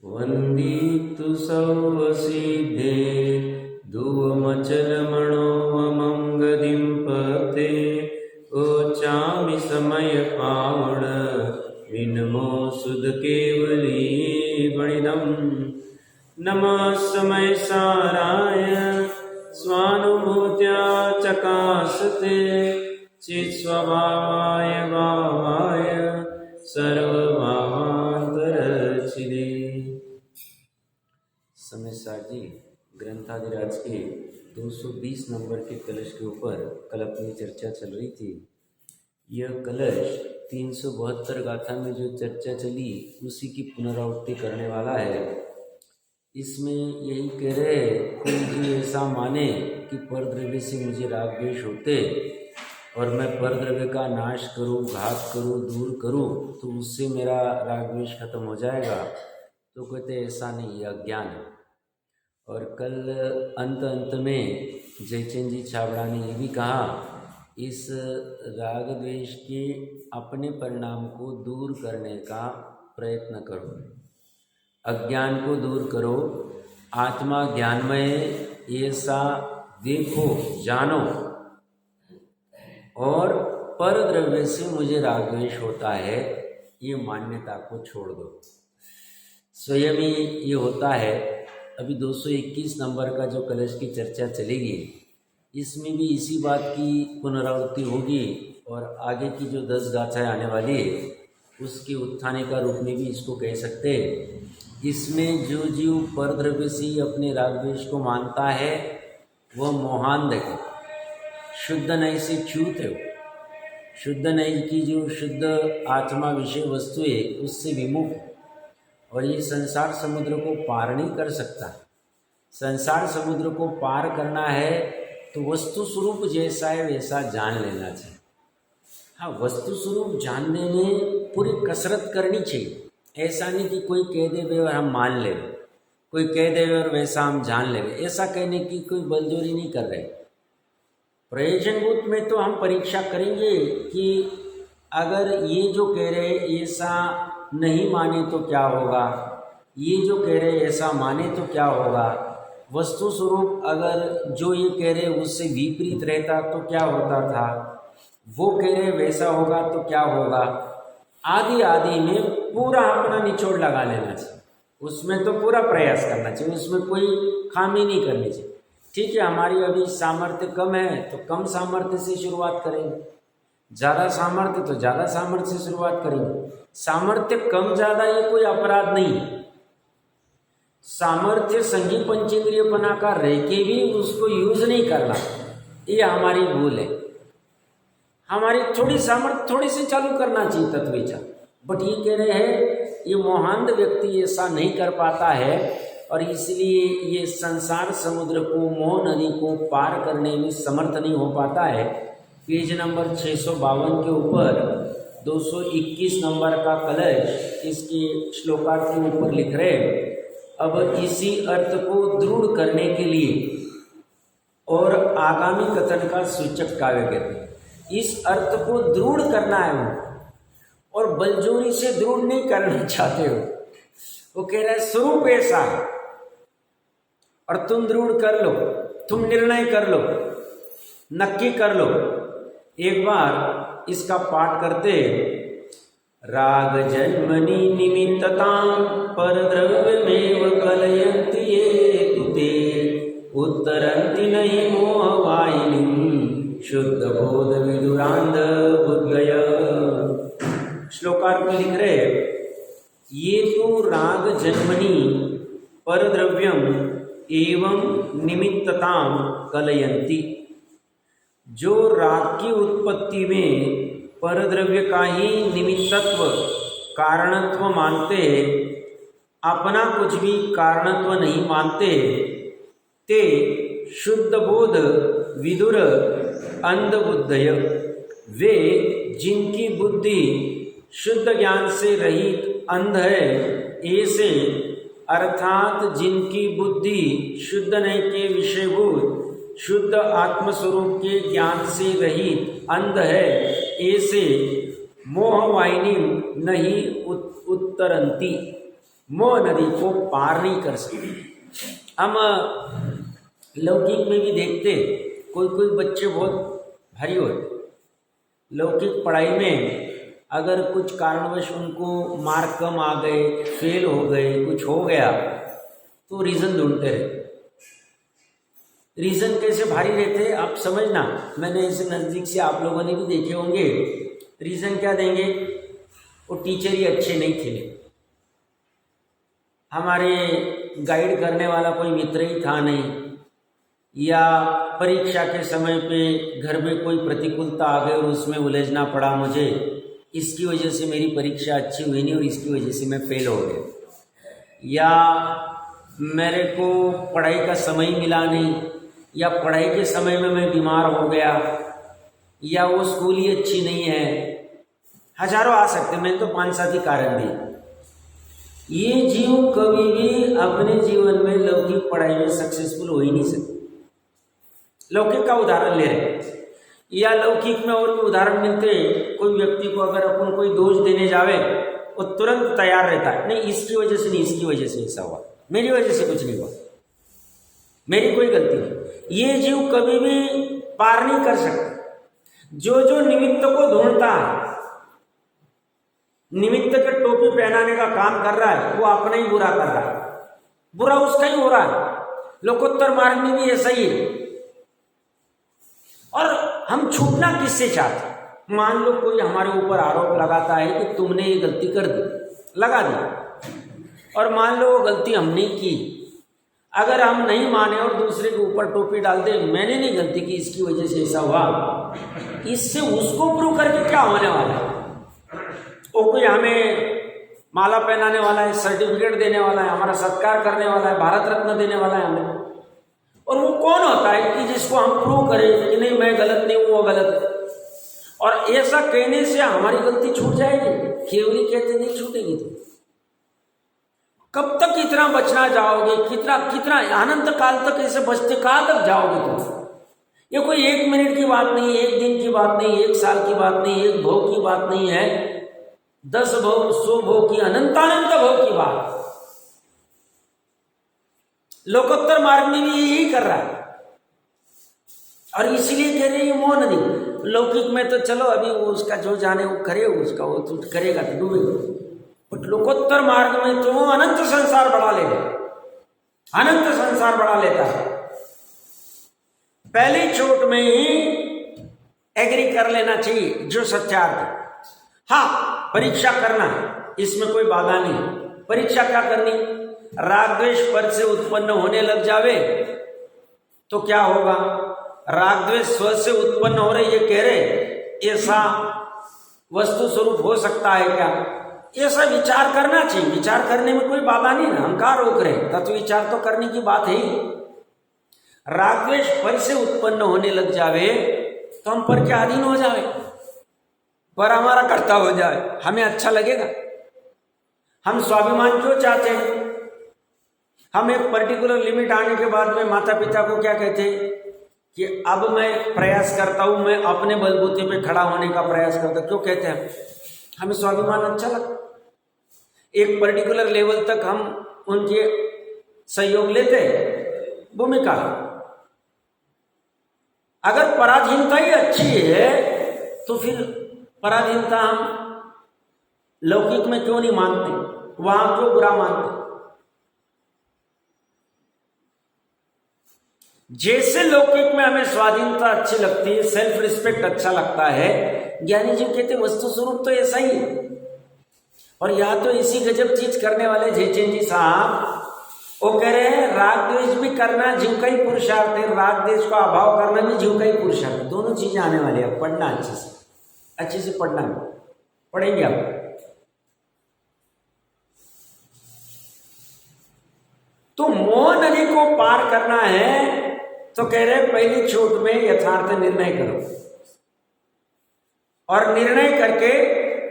वन्दितु सौवसिद्धे धुवमचलमणोममं पते ओचामि समय पावण विनमो सुध केवली वणिदं नमः समय साराय स्वानुभूत्या चकासते चित्स्वभावाय भावाय सर्वभावांतरचिदे। समय सार जी ग्रंथाधिराज के 220 नंबर के कलश के ऊपर कल अपनी चर्चा चल रही थी। यह कलश 372 गाथा में जो चर्चा चली उसी की पुनरावृत्ति करने वाला है। इसमें यही कह रहे कोई जो ऐसा माने कि परद्रव्य से मुझे राग द्वेष होते और मैं परद्रव्य का नाश करूं, घात करूं, दूर करूं तो उससे मेरा राग द्वेष खत्म हो जाएगा, तो कहते ऐसा नहीं, यह अज्ञान है। और कल अंत में जयचंद जी छाबड़ा ने यह भी कहा इस राग द्वेष के अपने परिणाम को दूर करने का प्रयत्न करो, अज्ञान को दूर करो, आत्मा ज्ञानमय ऐसा देखो, जानो, और पर द्रव्य से मुझे राग द्वेष होता है ये मान्यता को छोड़ दो। स्वयं ही ये होता है। अभी 221 नंबर का जो कलश की चर्चा चलेगी इसमें भी इसी बात की पुनरावृत्ति होगी और आगे की जो 10 गाथाएं आने वाली है उसके उत्थाने का रूप में भी इसको कह सकते हैं। इसमें जो जीव परद्रव्य से अपने राग द्वेष को मानता है वह मोहांध है, शुद्ध नहीं से च्युत है, शुद्ध नहीं की जो शुद्ध आत्मा विषय वस्तु है उससे विमुख है और ये संसार समुद्र को पार नहीं कर सकता। संसार समुद्र को पार करना है तो वस्तु स्वरूप जैसा है वैसा जान लेना चाहिए। हाँ, वस्तु स्वरूप जानने में पूरी कसरत करनी चाहिए। ऐसा नहीं कि कोई कह देवे और हम मान ले, कोई कह देवे और वैसा हम जान ले, ऐसा कहने की कोई बलजोरी नहीं कर रहे। प्रयोजनभूत में तो हम परीक्षा करेंगे कि अगर ये जो कह रहे ऐसा नहीं माने तो क्या होगा, ये जो कह रहे ऐसा माने तो क्या होगा, वस्तु स्वरूप अगर जो ये कह रहे उससे विपरीत रहता तो क्या होता था, वो कह रहे वैसा होगा तो क्या होगा, आदि आदि में पूरा अपना निचोड़ लगा लेना चाहिए। उसमें तो पूरा प्रयास करना चाहिए, उसमें कोई खामी नहीं करनी चाहिए। ठीक है, हमारी अभी सामर्थ्य कम है तो कम सामर्थ्य से शुरुआत करेंगे, ज़्यादा सामर्थ्य तो ज़्यादा सामर्थ्य से शुरुआत करेंगे। सामर्थ्य कम ज़्यादा ये कोई अपराध नहीं है। सामर्थ्य संगी पंचेंद्रियपना का रह के भी उसको यूज नहीं करना, ये हमारी भूल है। हमारी थोड़ी सामर्थ्य थोड़ी सी चालू करना चाहिए तत्विचार, बट ये कह रहे हैं ये मोहांध व्यक्ति ऐसा नहीं कर पाता है और इसलिए ये संसार समुद्र को, मोह नदी को पार करने में समर्थ नहीं हो पाता है। पेज नंबर 652 के ऊपर 221 नंबर का कलश इसके श्लोकार्थ के ऊपर लिख रहे। अब इसी अर्थ को दृढ़ करने के लिए और आगामी कथन का सूचक काव्य कहते हैं, इस अर्थ को दृढ़ करना है उनको और बलजोरी से दृढ़ नहीं करना चाहते हो। वो कह रहा है स्वरूप ऐसा है और तुम दृढ़ कर लो, तुम निर्णय कर लो, नक्की कर लो। एक बार इसका पाठ करते, राग जन्मनि निमित्ततां परद्रव्यमेव कलयन्ति ये तुते उत्तरन्ति नहि मोहवाहिनीं शुद्ध बोध विदुरांध बुद्धय। श्लोकार्थ में लिख रहे, ये तो राग जन्मनि परद्रव्यम एवं निमित्ततां कलयन्ति, जो राग की उत्पत्ति में परद्रव्य का ही निमित्तत्व कारणत्व मानते, अपना कुछ भी कारणत्व नहीं मानते, ते शुद्ध बोध विदुर अंध बुद्धय, वे जिनकी बुद्धि शुद्ध ज्ञान से रहित अंध है, ऐसे अर्थात जिनकी बुद्धि शुद्ध नहीं के विषयभूत शुद्ध आत्मस्वरूप के ज्ञान से रहित अंध है, ऐसे मोहवाहिनी नहीं उत्तरंती, मोह नदी को पार नहीं कर सकते। हम लौकिक में भी देखते, कोई कोई बच्चे बहुत भारी होते, लौकिक पढ़ाई में अगर कुछ कारणवश उनको मार्क कम आ गए, फेल हो गए, कुछ हो गया, तो रीज़न ढूंढते रहते। रीज़न कैसे भारी रहते आप समझना, मैंने इसे नज़दीक से आप लोगों ने भी देखे होंगे। रीज़न क्या देंगे, वो टीचर ही अच्छे नहीं थे, हमारे गाइड करने वाला कोई मित्र ही था नहीं, या परीक्षा के समय पे घर में कोई प्रतिकूलता आ गई और उसमें उलझना पड़ा मुझे, इसकी वजह से मेरी परीक्षा अच्छी हुई नहीं और इसकी वजह से मैं फेल हो गया, या मेरे को पढ़ाई का समय मिला नहीं, या पढ़ाई के समय में मैं बीमार हो गया, या वो स्कूल ही अच्छी नहीं है। हजारों आ सकते, मैंने तो 5-7 ही कारण दिए। ये जीव कभी भी अपने जीवन में लौकिक पढ़ाई में सक्सेसफुल हो ही नहीं सकते। लौकिक का उदाहरण ले रहे, या लौकिक में और भी उदाहरण मिलते। कोई व्यक्ति को अगर अपन कोई दोष देने जावे, वो तुरंत तैयार रहता है, नहीं इसकी वजह से नहीं, इसकी वजह से ऐसा हुआ, मेरी वजह से कुछ नहीं हुआ, मेरी कोई गलती नहीं। ये जीव कभी भी पार नहीं कर सकता। जो जो निमित्त को ढूंढता है, निमित्त के टोपी पहनाने का काम कर रहा है, वो अपना ही बुरा कर रहा है, बुरा उसका ही हो रहा है। लोकोत्तर मार्ग में भी ऐसा ही है। और हम छूटना किससे चाहते? मान लो कोई हमारे ऊपर आरोप लगाता है कि तुमने ये गलती कर दी, लगा दी, और मान लो वो गलती हमने की। अगर हम नहीं माने और दूसरे के ऊपर टोपी डाल दे, मैंने नहीं गलती की, इसकी वजह से ऐसा हुआ, इससे उसको प्रूव करके क्या होने वाला है? वो कोई हमें माला पहनाने वाला है, सर्टिफिकेट देने वाला है, हमारा सत्कार करने वाला है, भारत रत्न देने वाला है हमें, और वो कौन होता है कि जिसको हम प्रूव करें कि नहीं मैं गलत नहीं हूँ, वो गलत है? और ऐसा कहने से हमारी गलती छूट जाएगी? केवली कहते नहीं छूटेगी। तो कब तक इतना बचना जाओगे? कितना अनंत काल तक ऐसे बचते कहाँ तक जाओगे तुम? ये कोई 1 मिनट की बात नहीं, 1 दिन की बात नहीं, 1 साल की बात नहीं, 1 भोग की बात नहीं है, 10 भोग, 100 भोग की, अनंतानंत भोग की बात। लोकोत्तर मार्ग में भी यही कर रहा है, और इसीलिए कह रहे हैं मोह नदी। लौकिक में तो चलो अभी वो उसका जो जाने वो करे, उसका वो तो करेगा तो डूबेगा, बट लोकोत्तर मार्ग में तो वो अनंत संसार बढ़ा लेगा, अनंत संसार बढ़ा लेता है। पहली चोट में ही एग्री कर लेना चाहिए जो सत्यार्थ। हाँ, परीक्षा करना, इसमें कोई बाधा नहीं। परीक्षा क्या करनी? राग द्वेष पर से उत्पन्न होने लग जावे तो क्या होगा? राग द्वेष स्व से उत्पन्न हो रहे, ये कह रहे ऐसा वस्तु स्वरूप हो सकता है क्या? ऐसा विचार करना चाहिए। विचार करने में कोई बाधा नहीं ना, अहंकार रोक रहे, तत्व विचार तो करने की बात है ही। राग द्वेष पर से उत्पन्न होने लग जावे तो हम पर के अधीन हो जावे, पर हमारा कर्ता हो जाए, हमें अच्छा लगेगा? हम स्वाभिमान क्यों चाहते हैं? हम एक पर्टिकुलर लिमिट आने के बाद में माता पिता को क्या कहते हैं कि अब मैं प्रयास करता हूं, मैं अपने बलबूते पे खड़ा होने का प्रयास करता। क्यों कहते हैं? हमें स्वाभिमान अच्छा लगता। एक पर्टिकुलर लेवल तक हम उनके सहयोग लेते, भूमिका। अगर पराधीनता ही अच्छी है तो फिर पराधीनता हम लौकिक में क्यों नहीं मानते, वहां क्यों बुरा मानते? जैसे लौकिक में हमें स्वाधीनता अच्छी लगती है, सेल्फ रिस्पेक्ट अच्छा लगता है, ज्ञानी जी कहते वस्तु स्वरूप तो ऐसा ही है। और यहाँ तो इसी गजब चीज करने वाले जयचंद जी साहब, वो कह रहे हैं राग द्वेष भी करना जीव का ही पुरुषार्थ है, राग द्वेष का अभाव करना भी जीव का ही पुरुषार्थ है। दोनों चीजें आने वाली है। पढ़ना अच्छे से पढ़ना, पढ़ेंगे आप। तो मोह नदी को पार करना है तो कह रहे पहली छूट में यथार्थ निर्णय करो, और निर्णय करके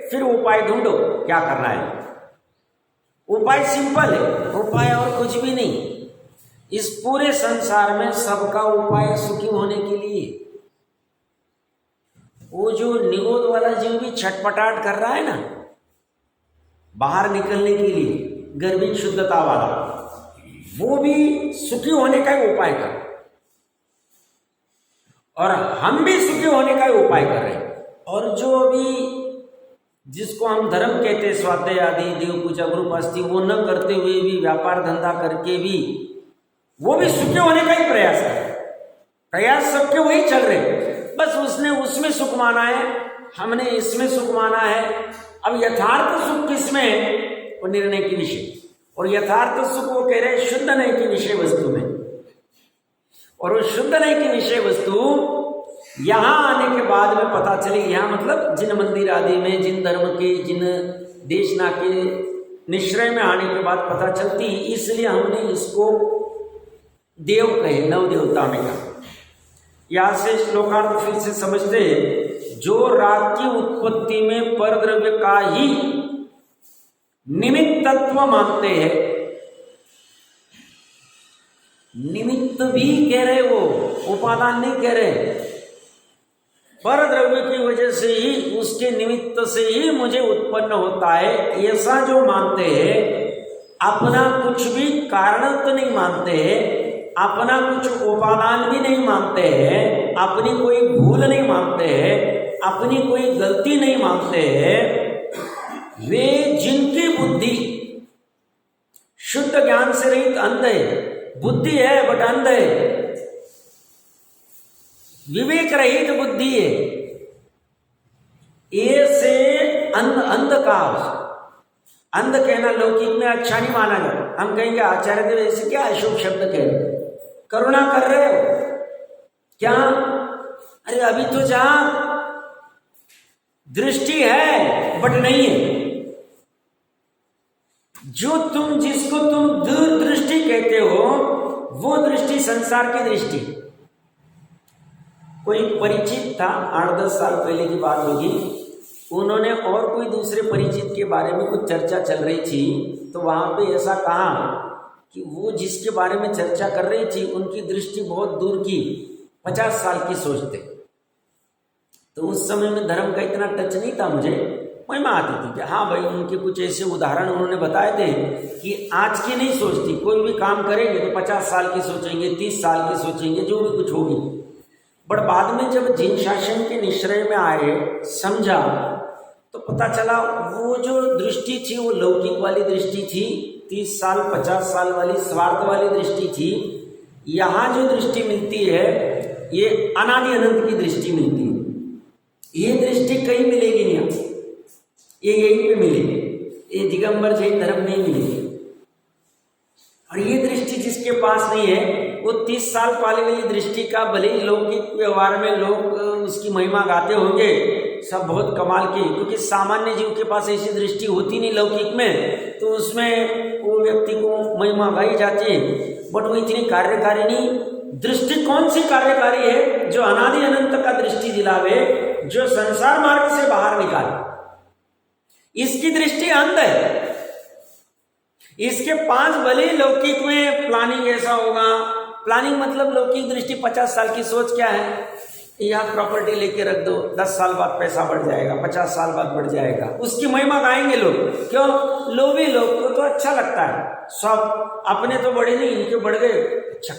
फिर उपाय ढूंढो क्या करना है। उपाय सिंपल है, उपाय और कुछ भी नहीं। इस पूरे संसार में सबका उपाय सुखी होने के लिए। वो जो निगोद वाला जीव भी छटपटाट कर रहा है ना, बाहर निकलने के लिए, गर्भित शुद्धता वाला, वो भी सुखी होने का ही उपाय कर, और हम भी सुखी होने का ही उपाय कर रहे हैं। और जो अभी जिसको हम धर्म कहते हैं, स्वाध्याय आदि, देव पूजा, गुरुपास्ती, वो न करते हुए भी, व्यापार धंधा करके भी, वो भी सुखी होने का ही प्रयास है। प्रयास सबके वही चल रहे, बस उसने उसमें सुख माना है, हमने इसमें सुख माना है। अब यथार्थ सुख किसमें है, वो निर्णय की विषय, और यथार्थ सुख वो कह रहे शुद्ध नहीं की विषय वस्तु में, और वो शुद्ध नहीं की विषय वस्तु यहां आने के बाद में पता चली। यहां मतलब जिन मंदिर आदि में, जिन धर्म के, जिन देशना के निश्रय में आने के बाद पता चलती, इसलिए हमने इसको देव कहे, नव देवता में कहा। यहां से श्लोकार्थ फिर से समझते, जो राग की उत्पत्ति में परद्रव्य का ही निमित्तत्व मानते हैं, निमित्त भी कह रहे, वो उपादान नहीं कह रहे, पर द्रव्य की वजह से ही, उसके निमित्त से ही मुझे उत्पन्न होता है, ऐसा जो मानते हैं, अपना कुछ भी कारण तो नहीं मानते हैं, अपना कुछ उपादान भी नहीं मानते हैं, अपनी कोई भूल नहीं मानते हैं, अपनी कोई गलती नहीं मानते हैं, वे जिनकी बुद्धि शुद्ध ज्ञान से रहित अंध है, बुद्धि है बट अंध है, विवेक रहित बुद्धि है, ऐसे अंध का, अंध कहना लौकिक में अच्छा नहीं माना जाता। हम कहेंगे आचार्य देव ऐसे क्या अशुभ शब्द कह रहे, करुणा कर रहे हो क्या? अरे अभी तो जहां दृष्टि है बट नहीं है, जो तुम, जिसको तुम दूर दृष्टि कहते हो, वो दृष्टि संसार की दृष्टि। कोई परिचित था, 8-10 साल पहले की बात होगी, उन्होंने और कोई दूसरे परिचित के बारे में कुछ चर्चा चल रही थी, तो वहां पे ऐसा कहा कि वो जिसके बारे में चर्चा कर रही थी, उनकी दृष्टि बहुत दूर की, 50 साल की सोचते। तो उस समय में धर्म का इतना टच नहीं था, मुझे महिमा आती थी कि हाँ भाई, उनके कुछ ऐसे उदाहरण उन्होंने बताए थे कि आज की नहीं सोचती, कोई भी काम करेंगे तो 50 साल की सोचेंगे, 30 साल की सोचेंगे, जो भी कुछ होगी। बट बाद में जब जिन शासन के निश्चय में आए, समझा, तो पता चला वो जो दृष्टि थी वो लौकिक वाली दृष्टि थी, 30 साल 50 साल वाली स्वार्थ वाली दृष्टि थी। यहाँ जो दृष्टि मिलती है ये अनादि अनंत की दृष्टि मिलती है। ये दृष्टि कहीं मिलेगी नहीं, ये यहीं पे मिलेगी, ये दिगंबर जैन धर्म नहीं मिलेगी। और ये दृष्टि जिसके पास नहीं है, वो 30 साल पहले वाली दृष्टि का भले ही लौकिक व्यवहार में लोग उसकी महिमा गाते होंगे, सब बहुत कमाल की, क्योंकि सामान्य जीव के पास ऐसी दृष्टि होती नहीं लौकिक में, तो उसमें वो व्यक्ति को महिमा गाई जाती है। बट वो इतनी कार्यकारी नहीं। दृष्टि कौन सी कार्यकारी है? जो अनादि अनंत का दृष्टि दिलावे, जो संसार मार्ग से बाहर निकाले। इसकी दृष्टि अंध है। इसके पास भले लौकिक में प्लानिंग ऐसा होगा, प्लानिंग मतलब लौकिक दृष्टि 50 साल की सोच क्या है, यहाँ प्रॉपर्टी लेके रख दो, 10 साल बाद पैसा बढ़ जाएगा, 50 साल बाद बढ़ जाएगा, उसकी महिमा गाएंगे लोग। क्यों? लोभी लोग को तो अच्छा लगता है, सब अपने तो बढ़े नहीं, इनके बढ़ गए, अच्छा।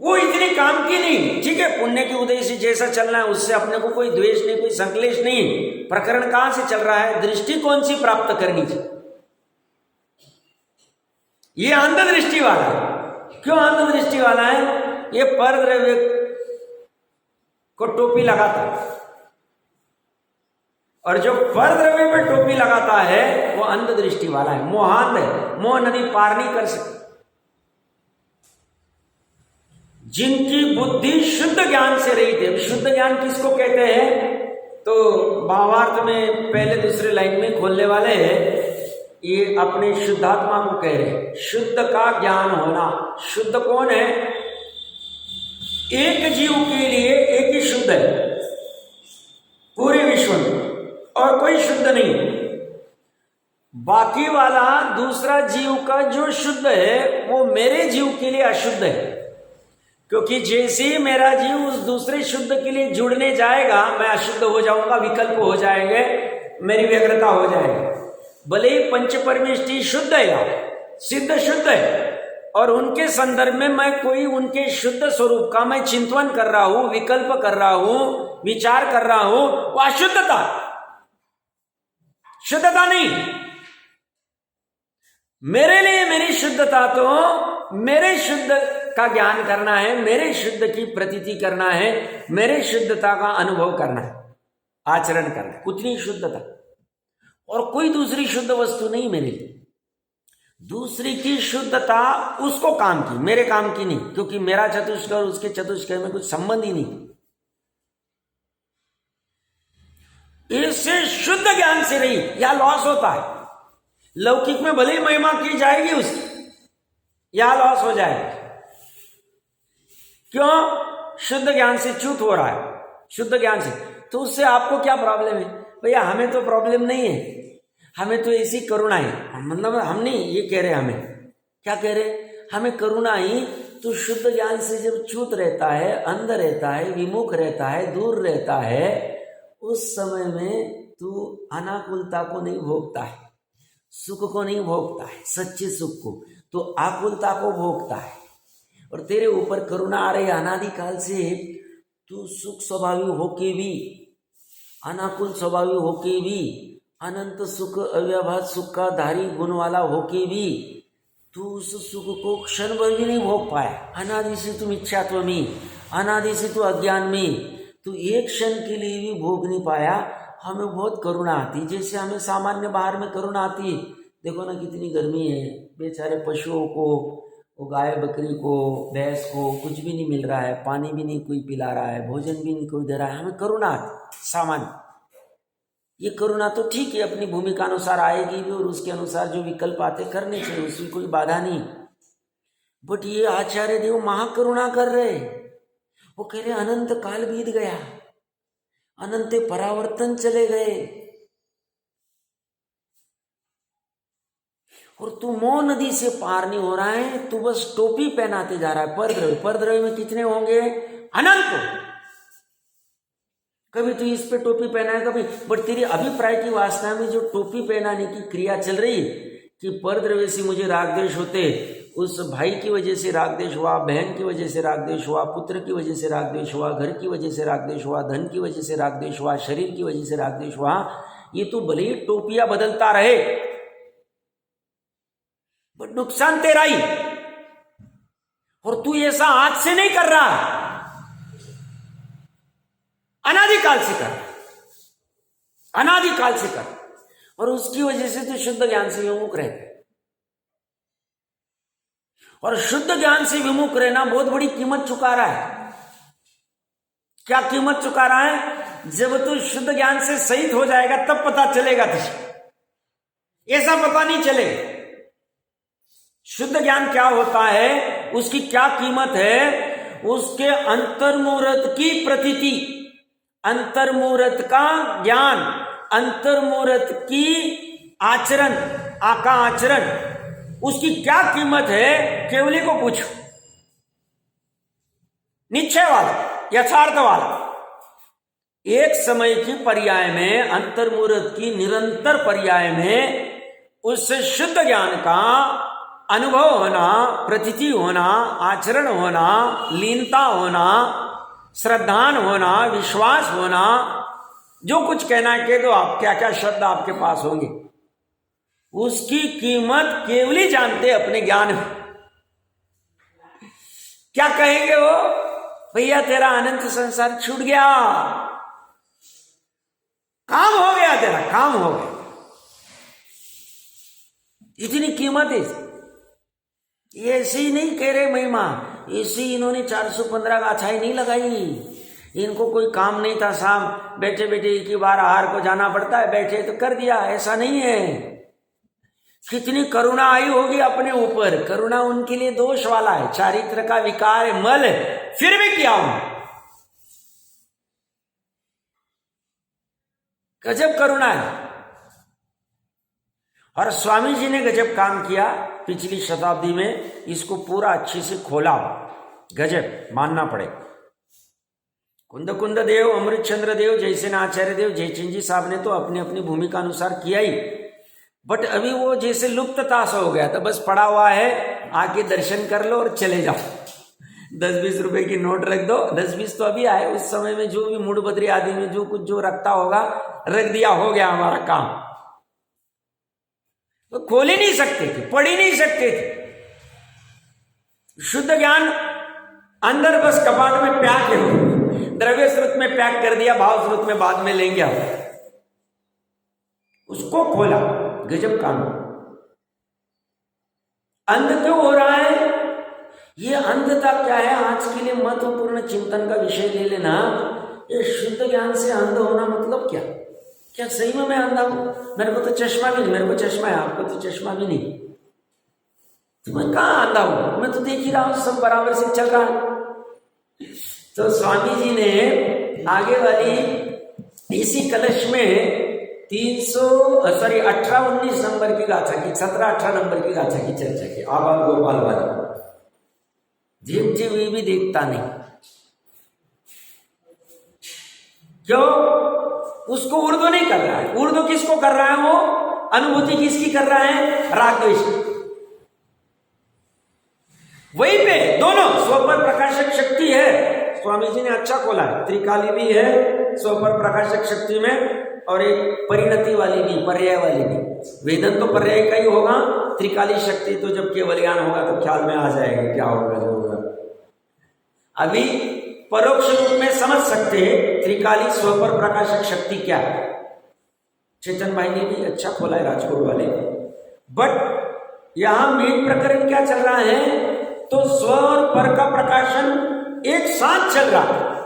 वो इतने काम की नहीं, ठीक है, पुण्य के उदय से जैसा चलना है उससे अपने को कोई द्वेष नहीं, कोई संकलेश नहीं। प्रकरण कहां से चल रहा है? दृष्टि कौन सी प्राप्त करनी चाहिए? ये अंध दृष्टि वाला है। क्यों अंध दृष्टि वाला है? ये पर द्रव्य को टोपी लगाता है, और जो पर द्रव्य पे टोपी लगाता है वो अंध दृष्टि वाला है, मोहांध है, मोह नदी पार नहीं कर सकता। जिनकी बुद्धि शुद्ध ज्ञान से रहित है। शुद्ध ज्ञान किसको कहते हैं? तो भावार्थ में पहले दूसरे लाइन में खोलने वाले हैं, ये अपने शुद्धात्मा को कह रहे हैं। शुद्ध का ज्ञान होना। शुद्ध कौन है? एक जीव के लिए एक ही शुद्ध है पूरे विश्व में, और कोई शुद्ध नहीं। बाकी वाला दूसरा जीव का जो शुद्ध है वो मेरे जीव के लिए अशुद्ध है। क्योंकि जैसे ही मेरा जीव उस दूसरे शुद्ध के लिए जुड़ने जाएगा, मैं अशुद्ध हो जाऊंगा, विकल्प हो जाएंगे, मेरी व्यग्रता हो जाएगी। भले ही पंच परमेष्टि शुद्ध है या सिद्ध शुद्ध है, और उनके संदर्भ में मैं कोई उनके शुद्ध स्वरूप का मैं चिंतन कर रहा हूं, विकल्प कर रहा हूं, विचार कर रहा हूं, वो अशुद्धता, शुद्धता नहीं। मेरे लिए मेरी शुद्धता तो मेरे शुद्ध का ज्ञान करना है, मेरे शुद्ध की प्रतीति करना है, मेरे शुद्धता का अनुभव करना है, आचरण करना है, उतनी शुद्धता। और कोई दूसरी शुद्ध वस्तु नहीं मेरे लिए। दूसरी की शुद्धता उसको काम की, मेरे काम की नहीं, क्योंकि मेरा चतुष्क और उसके चतुष्क में कुछ संबंध ही नहीं। इससे शुद्ध ज्ञान से रही या लॉस होता है। लौकिक में भले ही महिमा की जाएगी उसकी, या लॉस हो जाएगा। क्यों? शुद्ध ज्ञान से च्युत हो रहा है, शुद्ध ज्ञान से। तो उससे आपको क्या प्रॉब्लम है? भैया हमें तो प्रॉब्लम नहीं है, हमें तो ऐसी करुणा है। मतलब हम नहीं ये कह रहे, हमें क्या कह रहे, हमें करुणा ही। तो शुद्ध ज्ञान से जब च्युत रहता है, अंध रहता है, विमुख रहता है, दूर रहता है, उस समय में तू अनाकुलता को नहीं भोगता है, सुख को नहीं भोगता है, सच्चे सुख को, तो आकुलता को भोगता है। और तेरे ऊपर करुणा आ रही है अनादिकाल से। तू सुख स्वभावी होके भी, अनाकुल स्वभावी होके भी, अनंत सुख अव्यवहार सुख का धारी गुण वाला होके भी तू उस सुख को क्षण भर भी नहीं भोग पाया। अनादि से तू मिथ्यात्व में, अनादि से तू अज्ञान में, तू एक क्षण के लिए भी भोग नहीं पाया। हमें बहुत करुणा आती, जैसे हमें सामान्य बाहर में करुणा आती है। देखो ना कितनी गर्मी है, बेचारे पशुओं को, वो गाय बकरी को, भैंस को कुछ भी नहीं मिल रहा है, पानी भी नहीं कोई पिला रहा है, भोजन भी नहीं कोई दे रहा है, हमें करुणा आती सामान्य। ये करुणा तो ठीक है, अपनी भूमिका अनुसार आएगी भी, और उसके अनुसार जो विकल्प आते करने चाहिए, उसकी कोई बाधा नहीं। बट ये आचार्य देव महाकरुणा कर रहे, वो कह रहे अनंत काल बीत गया, अनंत परावर्तन चले गए, और तू मो नदी से पार नहीं हो रहा है, तू बस टोपी पहनाते जा रहा है। परद्रव्य, परद्रव्य में कितने होंगे? अनंत। कभी तू इस पे टोपी पहना है, कभी, बट तेरी अभिप्राय की वासना में जो टोपी पहनाने की क्रिया चल रही है कि परद्रव्य से मुझे राग द्वेष होते, उस भाई की वजह से राग द्वेष हुआ, बहन की वजह से राग द्वेष हुआ, पुत्र की वजह से राग द्वेष हुआ, घर की वजह से राग द्वेष हुआ, धन की वजह से राग द्वेष हुआ, शरीर की वजह से राग द्वेष हुआ। ये तो भले ही टोपियां बदलता रहे, बट नुकसान तेरा ही, और तू ऐसा आज से नहीं कर रहा, अनादिकाल से कर, अनादिकाल से कर, और उसकी वजह से तो शुद्ध ज्ञान से विमुख रहता है। और शुद्ध ज्ञान से विमुख रहना बहुत बड़ी कीमत चुका रहा है। क्या कीमत चुका रहा है? जब तू शुद्ध ज्ञान से सहित हो जाएगा तब पता चलेगा तुझे, ऐसा पता नहीं चलेगा शुद्ध ज्ञान क्या होता है, उसकी क्या कीमत है, उसके अंतर्मुहूर्त की प्रतीति, अंतर्मुहूर्त का ज्ञान, अंतर्मुहूर्त की आचरण, आका आचरण, उसकी क्या कीमत है, केवली को पूछो। निश्चय वाला, यथार्थ वाला, एक समय की पर्याय में, अंतर्मुहूर्त की निरंतर पर्याय में उस शुद्ध ज्ञान का अनुभव होना, प्रतीति होना, आचरण होना, लीनता होना, श्रद्धान होना, विश्वास होना, जो कुछ कहना है कह दो आप, क्या क्या शब्द आपके पास होंगे, उसकी कीमत केवली जानते अपने ज्ञान में। क्या कहेंगे वो? भैया तेरा अनंत संसार छूट गया, काम हो गया, तेरा काम हो गया। इतनी कीमत है। ये ऐसे ही नहीं कह रहे महिमा, ऐसे ही इन्होंने 415 गाथाएं नहीं लगाई, इनको कोई काम नहीं था, शाम बैठे बैठे एक ही बार आहार को जाना पड़ता है, बैठे तो कर दिया, ऐसा नहीं है। कितनी करुणा आई होगी अपने ऊपर। करुणा उनके लिए दोष वाला है, चारित्र का विकार है, मल है, फिर भी किया हूं। गजब करुणा है। और स्वामी जी ने गजब काम किया पिछली शताब्दी में, इसको पूरा अच्छे से खोला। गजब, मानना पड़ेगा। कुंद कुंद देव, अमृत चंद्र देव, जयसेन आचार्य देव, जयचंद जी साहब ने तो अपनी अपनी भूमिका अनुसार किया ही, बट अभी वो जैसे लुप्तता सा हो गया था, बस पड़ा हुआ है, आके दर्शन कर लो और चले जाओ। 10-20 रुपए की नोट रख दो, 10-20 तो अभी आए, उस समय में जो भी मूड बदरी आदि में जो कुछ जो रखता होगा रख दिया, हो गया हमारा काम। तो खोल ही नहीं सकते थे, पढ़ ही नहीं सकते थे। शुद्ध ज्ञान अंदर बस कपाट में पैक है, द्रव्य स्रोत में पैक कर दिया, भाव स्रोत में बाद में लेंगे हम, उसको खोला, गजब काम। अंध क्यों हो रहा है? ये अंधता क्या है, आज के लिए महत्वपूर्ण चिंतन का विषय ले लेना। ये शुद्ध ज्ञान से अंध होना मतलब क्या? क्या सही में मैं अंधा हूं? मेरे को तो चश्मा भी नहीं, मेरे को चश्मा है, आपको तो चश्मा भी नहीं, तो मैं कहां अंधा हूं? मैं तो देख ही रहा हूं, सब बराबर से चल रहा है। तो स्वामी जी ने आगे वाली इसी कलश में 18-19 नंबर की गाथा की, 17-18 नंबर की गाथा की चर्चा की, आबाल गोपाल वाला। जीव जीव भी देखता नहीं, क्यों? उसको उर्दू नहीं कर रहा है। उर्दू किसको कर रहा है? वो अनुभूति किसकी कर रहा है? राग द्वेष। वही पे दोनों स्वपर प्रकाशक शक्ति है। स्वामी जी ने अच्छा खोला है, त्रिकाली भी है स्वपर प्रकाशक शक्ति में, और एक परिणति वाली भी, पर्याय वाली भी। वेदन तो पर्याय का ही होगा, त्रिकाली शक्ति तो जब केवल ज्ञान होगा तो ख्याल में आ जाएगा क्या होगा जो होगा। अभी परोक्ष रूप में समझ सकते हैं त्रिकाली स्वपर प्रकाशक शक्ति क्या है। चेतन भाई ने भी अच्छा खोला है, राजकोट वाले। बट यहां मेन प्रकरण क्या चल रहा है? तो स्व और पर का प्रकाशन एक साथ चल रहा है,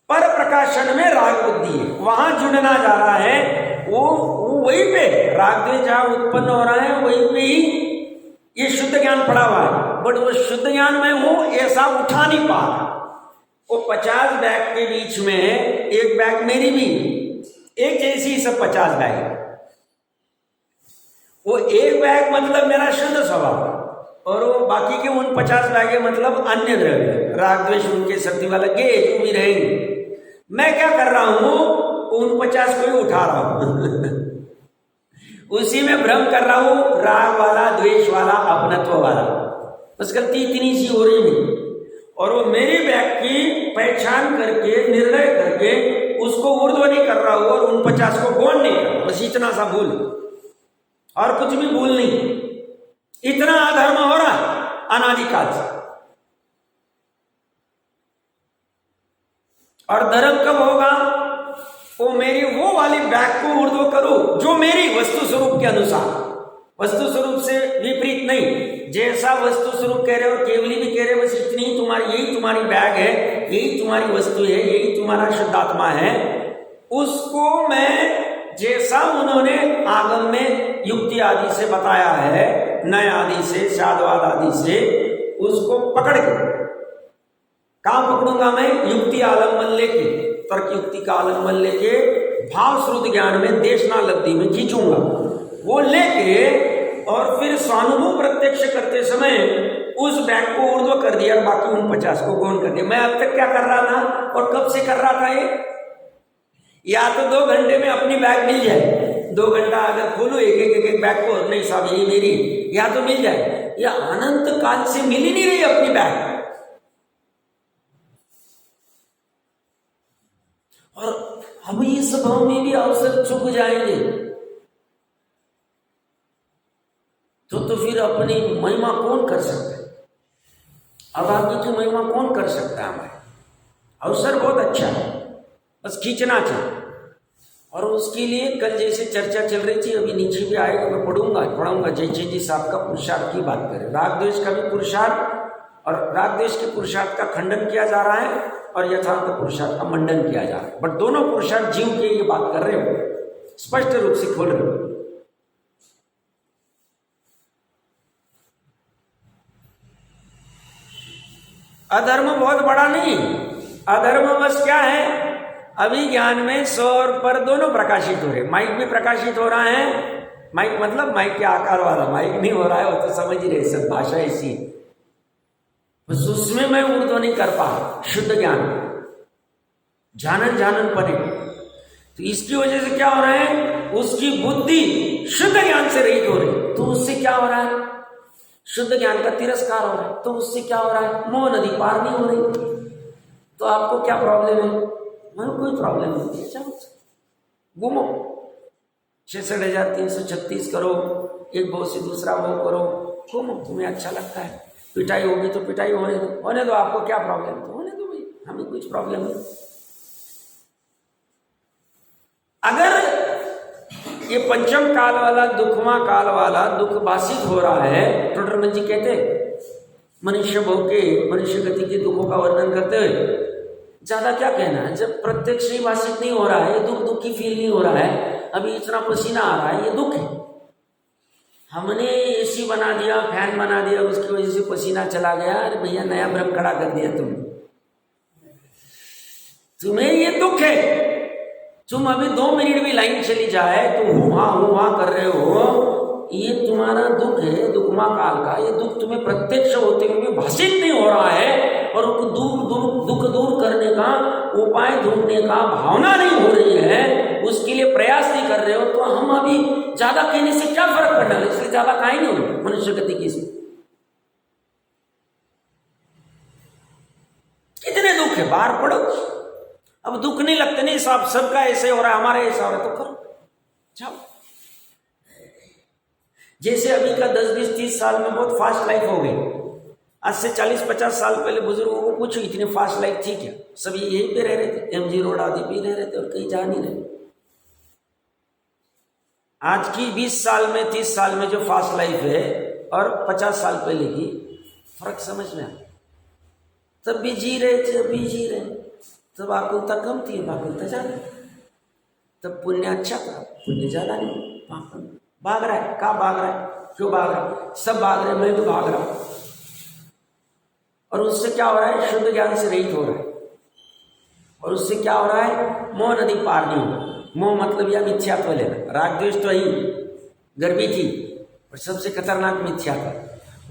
पर प्रकाशन में राग बुद्धि है, वहां जुड़ना जा रहा है। वो वहीं पे राग द्वेष जहां उत्पन्न हो रहा है, वहीं पे ही ये शुद्ध ज्ञान पड़ा हुआ है। बट वो शुद्ध ज्ञान में वो ऐसा उठा नहीं पा रहा। वो 50 बैग के बीच में एक बैग मेरी भी, एक जैसी सब 50 बैग। वो एक बैग मतलब मेरा शुद्ध स्वभाव, और वो बाकी के उन 50 बैगे मतलब अन्य द्रव्य, राग द्वेष उनके शक्ति वाला के जो भी रहेंगे। मैं क्या कर रहा हूं? उन 50 को ही उठा रहा हूं उसी में भ्रम कर रहा हूं, राग वाला, द्वेष वाला, अपनत्व वाला। बस गलती इतनी सी हो रही नहीं, और वो मेरी बैग की पहचान करके, निर्णय करके उसको ऊर्ध्व नहीं कर रहा हूं, और उन 50 को गौण नहीं कर रहा। बस इतना सा भूल, और कुछ भी भूल नहीं। इतना अधर्म हो रहा अनादिकाल से। और धर्म कब होगा? वो मेरी वो वाली बैग को ऊर्ध्व करो जो मेरी वस्तु स्वरूप के अनुसार, वस्तु स्वरूप से विपरीत नहीं। जैसा वस्तु स्वरूप कह रहे हो, केवली भी कह रहे हो, बस इतनी तुम्हारी, यही तुम्हारी बैग है, यही तुम्हारी वस्तु है, यही तुम्हारा शुद्धात्मा है। उसको मैं जैसा उन्होंने आगम में युक्ति आदि से बताया है, नय आदि से, शादवाद आदि से, उसको पकड़ के कहां पकड़ूंगा मैं? युक्ति आलम्बन लेके, तर्क युक्ति का आलम्बन लेके भाव श्रुत ज्ञान में, देशना लब्धि में खींचूंगा। वो लेके और फिर स्वानुभव प्रत्यक्ष करते समय उस बैग को ऊर्ध्व कर दिया, बाकी उन 50 को गौण कर दिया। मैं अब तक क्या कर रहा था और कब से कर रहा था ये? या तो 2 घंटे में अपनी बैग मिल जाए, 2 घंटा अगर खोलू एक बैग को, नहीं साहब ये मेरी, या तो मिल जाए, या अनंत काल से मिल ही नहीं रही अपनी बैग। और हम इस भाव में भी अवसर चुक जाएंगे तो फिर अपनी महिमा कौन कर सकता है? अब आगे की महिमा कौन कर सकता है? हमारे अवसर बहुत अच्छा है, बस खींचना चाहिए। और उसके लिए कल जैसे चर्चा चल रही थी, अभी नीचे भी आएगा, मैं पढ़ाऊंगा जयचंद जी साहब का पुरुषार्थ की बात करें। राग द्वेष का भी पुरुषार्थ, और राग द्वेष के पुरुषार्थ का खंडन किया जा रहा है, और यथार्थ पुरुषार्थ का मंडन किया जा रहा है। बट दोनों पुरुषार्थ जीव के ये बात कर रहे हो, स्पष्ट रूप से खोल रहे हो। अधर्म बहुत बड़ा नहीं, अधर्म बस क्या है? अभी ज्ञान में 100 और पर दोनों प्रकाशित हो रहे। माइक भी प्रकाशित हो रहा है, माइक मतलब माइक के आकार वाला माइक नहीं हो रहा है, वो तो समझ ही रहे, सब भाषा ऐसी। बस उसमें मैं ऊर्ध्व नहीं कर पा, शुद्ध ज्ञान, जानन जानन पने। तो इसकी वजह से क्या हो रहा है, उसकी बुद्धि शुद्ध ज्ञान से रहित हो रही, तो उससे क्या हो रहा है, शुद्ध ज्ञान का तिरस्कार हो रहा है, तो उससे क्या हो रहा है, मोह नदी पार नहीं हो रही। तो आपको क्या प्रॉब्लम है? मैं कोई प्रॉब्लम नहीं है, जाओ घूमो, 66,336 करो, एक भाव से दूसरा भाव करो, घूमो, तुम्हें अच्छा लगता है। पिटाई होगी तो पिटाई होने दो, आपको क्या प्रॉब्लम, तो होने दो भाई, हमें कुछ प्रॉब्लम नहीं। अगर ये पंचम काल वाला, दुखमा काल वाला दुख भाषित हो रहा है, टोडरमल जी कहते मनुष्य भोग के, मनुष्य गति के दुखों का वर्णन करते हुए, ज्यादा क्या कहना है, जब प्रत्यक्ष ही भाषित नहीं हो रहा है, दुख की फील नहीं हो रहा है, अभी इतना पसीना आ रहा है, ये दुख है। हमने एसी बना दिया, फैन बना दिया, उसकी वजह से पसीना चला गया, अरे भैया नया भ्रम खड़ा कर दिया तुम्हें ये दुख है। तुम अभी 2 मिनट भी लाइन चली जाए तो हुआ कर रहे हो, ये तुम्हारा दुख है, दुखमा काल का। ये दुख तुम्हें प्रत्यक्ष होते हुए भाषित नहीं हो रहा है, और दुख दूर करने का उपाय ढूंढने का भावना नहीं हो रही है, उसके लिए प्रयास नहीं कर रहे हो, तो हम अभी ज्यादा कहने से क्या फर्क पड़ना है, इसलिए ज्यादा कहा ही नहीं हो मनुष्य गति की। कितने दुख है, बाहर पड़ो, अब दुख नहीं लगते, नहीं साहब सबका ऐसे हो रहा है, हमारा ऐसा हो रहा है, तो करो, जाओ। जैसे अभी का 10, 20, 30 साल में बहुत फास्ट लाइफ हो गई। आज से 40-50 साल पहले बुजुर्गों को पूछो, इतनी फास्ट लाइफ थी क्या? सभी यहीं पे रह रहे थे, MG रोड आदि पे रह रहे थे और कहीं जा नहीं रहे। आज की 20 साल में, 30 साल में जो फास्ट लाइफ है और 50 साल पहले की, फर्क समझ में आया। तब भी जी रहे थे, अभी जी रहे, तब आकुलता कम थी, अब आकुलता ज्यादा। तब पुण्य अच्छा था, पुण्य ज्यादा नहीं। भाग रहा है, कहाँ भाग रहा है, क्यों भाग रहा है? सब भाग रहे, मैं भी भाग रहा हूं। और उससे क्या हो रहा है, शुद्ध ज्ञान से रहित हो रहा है। और उससे क्या हो रहा है, मोह नदी पार नहीं हो। मोह मतलब या मिथ्यात्व लेना, राग द्वेष तो ही गर्भी थी, और सबसे खतरनाक मिथ्या था,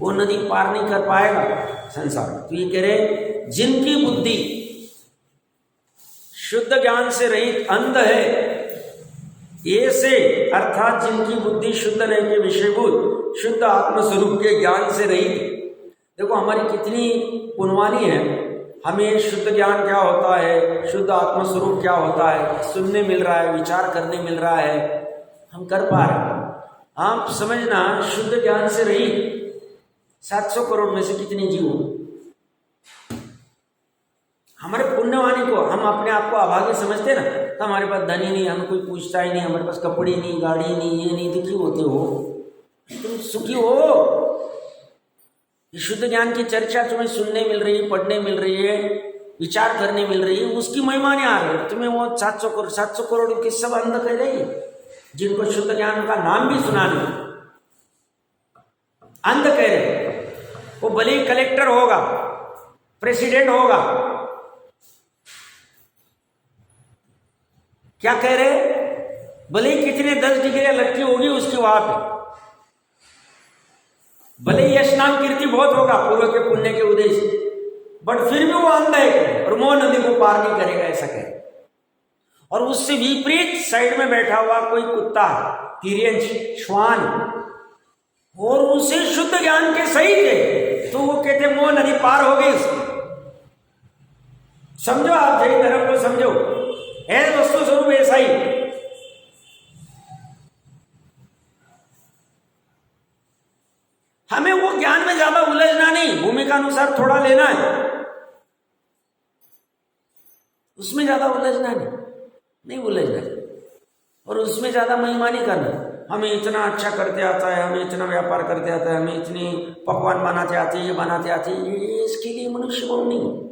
वो नदी पार नहीं कर पाएगा संसार में। तो ये कह रहे, जिनकी बुद्धि शुद्ध ज्ञान से रहित अंध है, ये से अर्थात जिनकी बुद्धि शुद्ध रह के विषयभूत शुद्ध आत्मस्वरूप के ज्ञान से रहित। देखो हमारी कितनी पुनवानी है, हमें शुद्ध ज्ञान क्या होता है, शुद्ध आत्मस्वरूप क्या होता है, सुनने मिल रहा है, विचार करने मिल रहा है, हम कर पा रहे हैं। आप समझना, शुद्ध ज्ञान से रहित 700 करोड़ में से कितने जीव? हमारे पुण्यवानी को हम अपने आप को अभागी समझते ना, तो हमारे पास धन ही नहीं, हमें कोई पूछता ही नहीं, हमारे पास कपड़े नहीं, गाड़ी नहीं, ये नहीं, दुखी होते हो, तुम सुखी हो। शुद्ध ज्ञान की चर्चा तुम्हें सुनने मिल रही है, पढ़ने मिल रही है, विचार करने मिल रही है, उसकी महिमा नहीं आ रही है तुम्हें। वो 700 करोड़ के सब अंध कह रही है, जिनको शुद्ध ज्ञान का नाम भी सुना नहीं, अंध कह रहे। वो भले ही कलेक्टर होगा, प्रेसिडेंट होगा, क्या कह रहे, भले ही कितने 10 डिग्रियां लटकी होगी उसकी वहां पे, भले ही यश नाम कीर्ति बहुत होगा पूर्व के पुण्य के उद्देश्य, बट फिर भी वो अंध है और मोह नदी को पार नहीं करेगा, ऐसा कहे। और उससे विपरीत साइड में बैठा हुआ कोई कुत्ता, तिर्यंच, श्वान, और उसे शुद्ध ज्ञान के सही थे, तो वो कहते मोह नदी पार हो गई उसकी। समझो, आप जैन धर्म को समझो, है वस्तु स्वरूप ऐसा ही। हमें वो ज्ञान में ज्यादा उलझना नहीं, भूमिका अनुसार थोड़ा लेना है, उसमें ज्यादा उलझना नहीं उलझना, और उसमें ज्यादा महिमा नहीं करना। हमें इतना अच्छा करते आता है, हमें इतना व्यापार करते आता है, हमें इतनी पकवान बनाते आते हैं, ये बनाते आते हैं, ये इसके लिए मनुष्य को नहीं।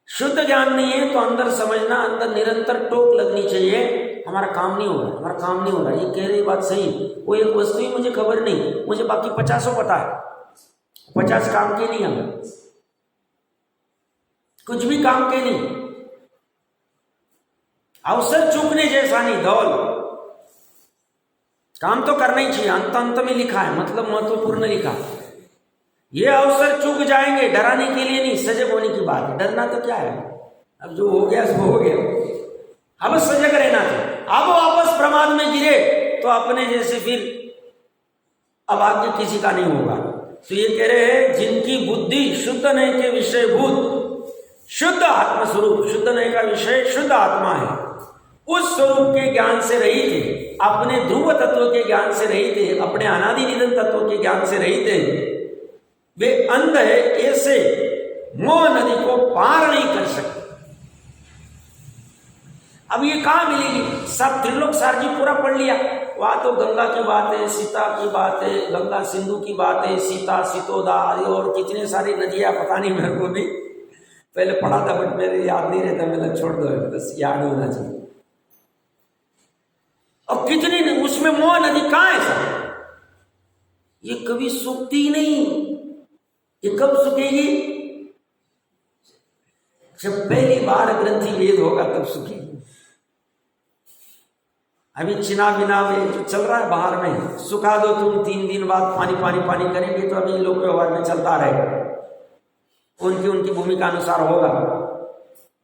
शुद्ध ज्ञान नहीं है तो अंदर समझना, अंदर निरंतर टोक लगनी चाहिए, हमारा काम नहीं हो रहा, हमारा काम नहीं हो रहा। ये कह रही बात सही, वो एक वस्तु ही मुझे खबर नहीं, मुझे बाकी 50 पता है, 50 काम के नहीं, हम कुछ भी काम के नहीं। अवसर चूकने जैसा नहीं, धौल काम तो करना ही चाहिए, अंत में लिखा है, मतलब महत्वपूर्ण लिखा है। ये अवसर चूक जाएंगे, डराने के लिए नहीं, सजग होने की बात है। डरना तो क्या है, अब जो हो गया सो हो गया, अब सजग रहना था। अब वापस प्रमाद में गिरे तो अपने जैसे फिर अब आगे किसी का नहीं होगा। तो ये कह रहे हैं जिनकी बुद्धि शुद्ध नहीं के विषय भूत, शुद्ध आत्मा स्वरूप, शुद्ध नहीं का विषय शुद्ध आत्मा है, उस स्वरूप के ज्ञान से रहित है, अपने ध्रुव तत्व के ज्ञान से रहित है, अपने अनादि निधन तत्व के ज्ञान से रहित है, वे अंध है, ऐसे मोह नदी को पार नहीं कर सकते। अब ये कहां मिलेगी? सब त्रिलोक सार जी पूरा पढ़ लिया, वहां तो गंगा की बात है, सीता की बात है, गंगा सिंधु की बात है, सीता सितोदा आदि और कितने सारी नदियां, पता नहीं, मेरे को भी पहले पढ़ा था बट मेरे याद नहीं रहता, मैंने छोड़ दो, बस याद होना चाहिए। और कितनी उसमें मोह नदी कहां है सर? ये कभी सूखती ही नहीं, ये कब सूखेगी? जब पहली बार ग्रंथि वेद होगा तब सूखेगी। अभी चिना बिना में जो चल रहा है बाहर में, सुखा दो तुम 3 दिन बाद पानी पानी पानी करेंगे तो अभी लोक व्यवहार में चलता रहेगा, उनकी उनकी भूमिका अनुसार होगा।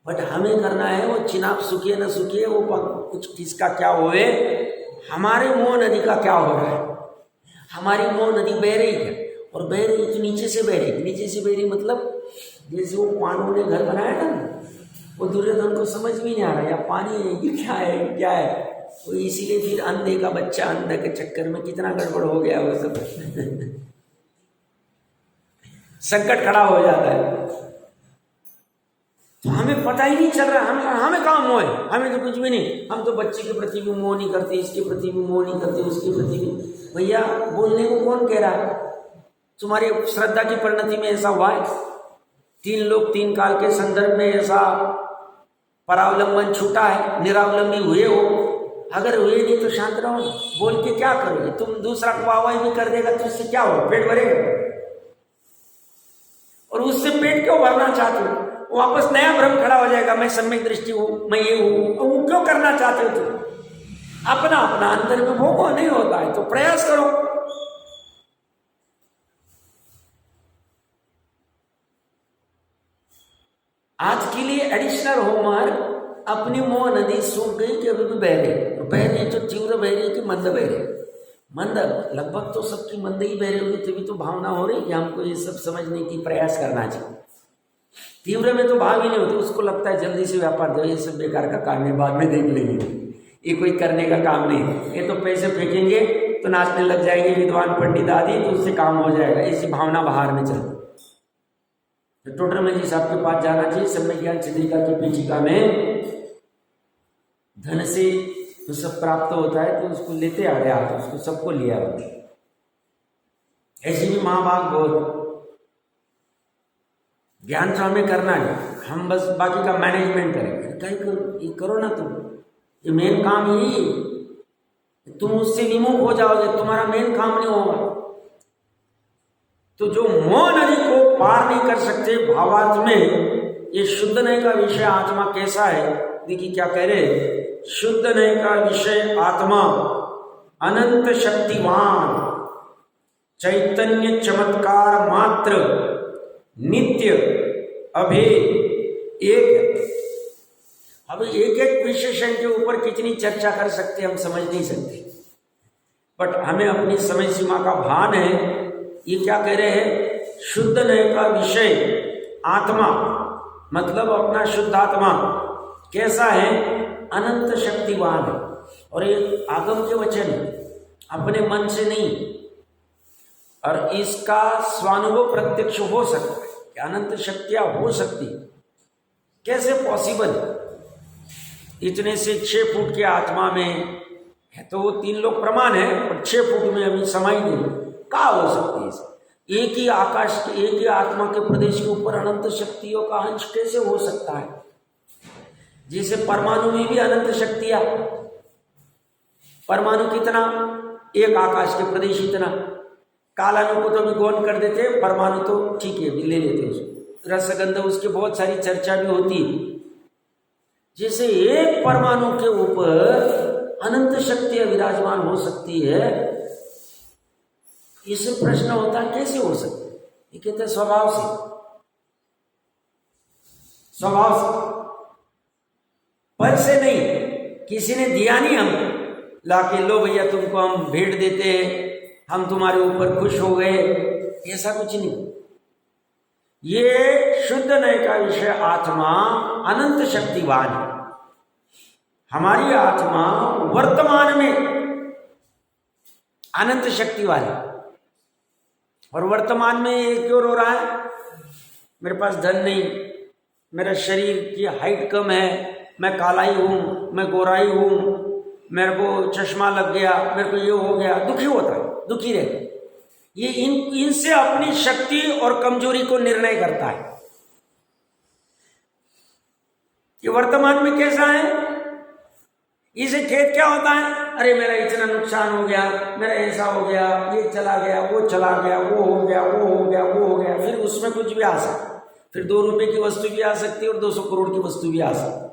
बट हमें करना है वो चिनाब सूखिए न सूखिए, वो कुछ किसका क्या होए, हमारे मोह नदी का क्या हो रहा है। हमारी मोह नदी बह रही है, और बह रही तो नीचे से बह रही, नीचे से बह रही मतलब जैसे वो पांडवों ने घर बनाया था, वो दुर्योधन को समझ भी नहीं आ रहा, या पानी है ये क्या है क्या है, तो इसीलिए फिर अंधे का बच्चा अंधे के चक्कर में कितना गड़बड़ हो गया वो सब संकट खड़ा हो जाता है। तो हमें पता ही नहीं चल रहा, हमें कहाँ मोह है, हमें तो कुछ भी नहीं। हम तो बच्चे के प्रति भी मोह नहीं करते, इसके प्रति भी मोह नहीं करते, उसके प्रति भी। भैया बोलने को कौन कह रहा है? तुम्हारी श्रद्धा की परिणति में ऐसा हुआ है? 3 लोग 3 काल के संदर्भ में ऐसा परावलंबन छूटा है, निरावलंबी हुए हो? अगर हुए नहीं तो शांत रहो, बोल के क्या करोगे? तुम दूसरा को वाहवाही भी कर देगा तो उससे क्या हो, पेट भरेगा? और उससे पेट क्यों भरना चाहते हो? वापस नया भ्रम खड़ा हो जाएगा, मैं सम्यक दृष्टि हूं, मैं ये हूं। तो वो क्यों करना चाहते हो तुम? अपना अपना अंतर में भोगो, नहीं होता है तो प्रयास करो। आज के लिए एडिशनल होमवर्क, अपनी मोह नदी सूख गई कि अभी भी बह रही, तो बह रही तो तीव्र बह रही कि मंद बह रही? मंद, लगभग तो सबकी मंद ही बह रही होगी, तभी तो भावना हो रही कि हमको ये सब समझने की प्रयास करना चाहिए। तीव्र में तो भाव ही नहीं होती, उसको लगता है जल्दी से व्यापार दो, ये सब बेकार का काम है, बाद में देख लेंगे, ये कोई करने का काम नहीं, ये तो पैसे फेंकेंगे तो नाचने लग जाएंगे विद्वान पंडित आदि, तो उससे काम हो जाएगा, ऐसी भावना बाहर में चलती। तो टोटरमल जी साहब के पास जाना चाहिए, सम्यक ज्ञान चंद्रिका की पीठिका में धन से तो सब प्राप्त होता है, तो उसको लेते आ गया, उसको सबको लिया। ऐसी भी महाभाग बहुत, ज्ञान तो हमें करना है, हम बस बाकी का मैनेजमेंट करेंगे। क्या करो, ये करो ना तुम, ये मेन काम यही, तुम उससे विमुख हो जाओगे, तुम्हारा मेन काम नहीं होगा। तो जो मोह नदी को पार नहीं कर सकते, भावार्थ में ये शुद्ध नहीं का विषय आत्मा कैसा है, देखिए क्या कह रहे, शुद्ध नहीं का विषय आत्मा अनंत शक्तिवान, चैतन्य चमत्कार मात्र, नित्य अभेद एक। अब एक एक विशेषण के ऊपर कितनी चर्चा कर सकते हम समझ नहीं सकते, बट हमें अपनी समय सीमा का भान है। ये क्या कह रहे हैं, शुद्ध नहीं का विषय आत्मा, मतलब अपना शुद्ध आत्मा कैसा है, अनंत शक्तिवान है। और ये आगम के वचन, अपने मन से नहीं, और इसका स्वानुभव प्रत्यक्ष हो सकता है कि अनंत शक्तियां हो सकती, कैसे पॉसिबल? इतने से 6 फुट के आत्मा में है, तो वो 3 लोग प्रमाण है, और 6 फुट में अभी समाई नहीं, क्या हो सकती है? एक ही आकाश के, एक ही आत्मा के प्रदेश के ऊपर अनंत शक्तियों का अंश कैसे हो सकता है? जैसे परमाणु में भी अनंत शक्तियां, परमाणु कितना, एक आकाश के प्रदेश इतना, कालाणु को तो भी गौण कर देते, परमाणु तो ठीक है भी ले लेते उसको, रसगंध उसके बहुत सारी चर्चा भी होती है। जैसे एक परमाणु के ऊपर अनंत शक्तियां विराजमान हो सकती है, इससे प्रश्न होता है कैसे हो सकता है? ये कहते स्वभाव से, स्वभाव से, पद से नहीं। किसी ने दिया नहीं, हम लाके लो भैया तुमको हम भेंट देते हैं, हम तुम्हारे ऊपर खुश हो गए, ऐसा कुछ नहीं। ये शुद्ध नय का विषय आत्मा अनंत शक्तिवान है। हमारी आत्मा वर्तमान में अनंत शक्तिवान है। और वर्तमान में ये क्यों रो रहा है? मेरे पास धन नहीं, मेरा शरीर की हाइट कम है, मैं कालाई हूं, मैं गोराई हूं, मेरे को चश्मा लग गया, मेरे को ये हो गया, दुखी होता है, दुखी रहता है। ये इनसे अपनी शक्ति और कमजोरी को निर्णय करता है। ये वर्तमान में कैसा है, इसे खेद क्या होता है? अरे मेरा इतना नुकसान हो गया, मेरा ऐसा हो गया, ये चला गया, वो चला गया, वो हो गया, वो हो गया, वो हो गया। फिर उसमें कुछ भी आ सकता, फिर 2 रुपए की वस्तु भी आ सकती है और 200 करोड़ की वस्तु भी आ सकती।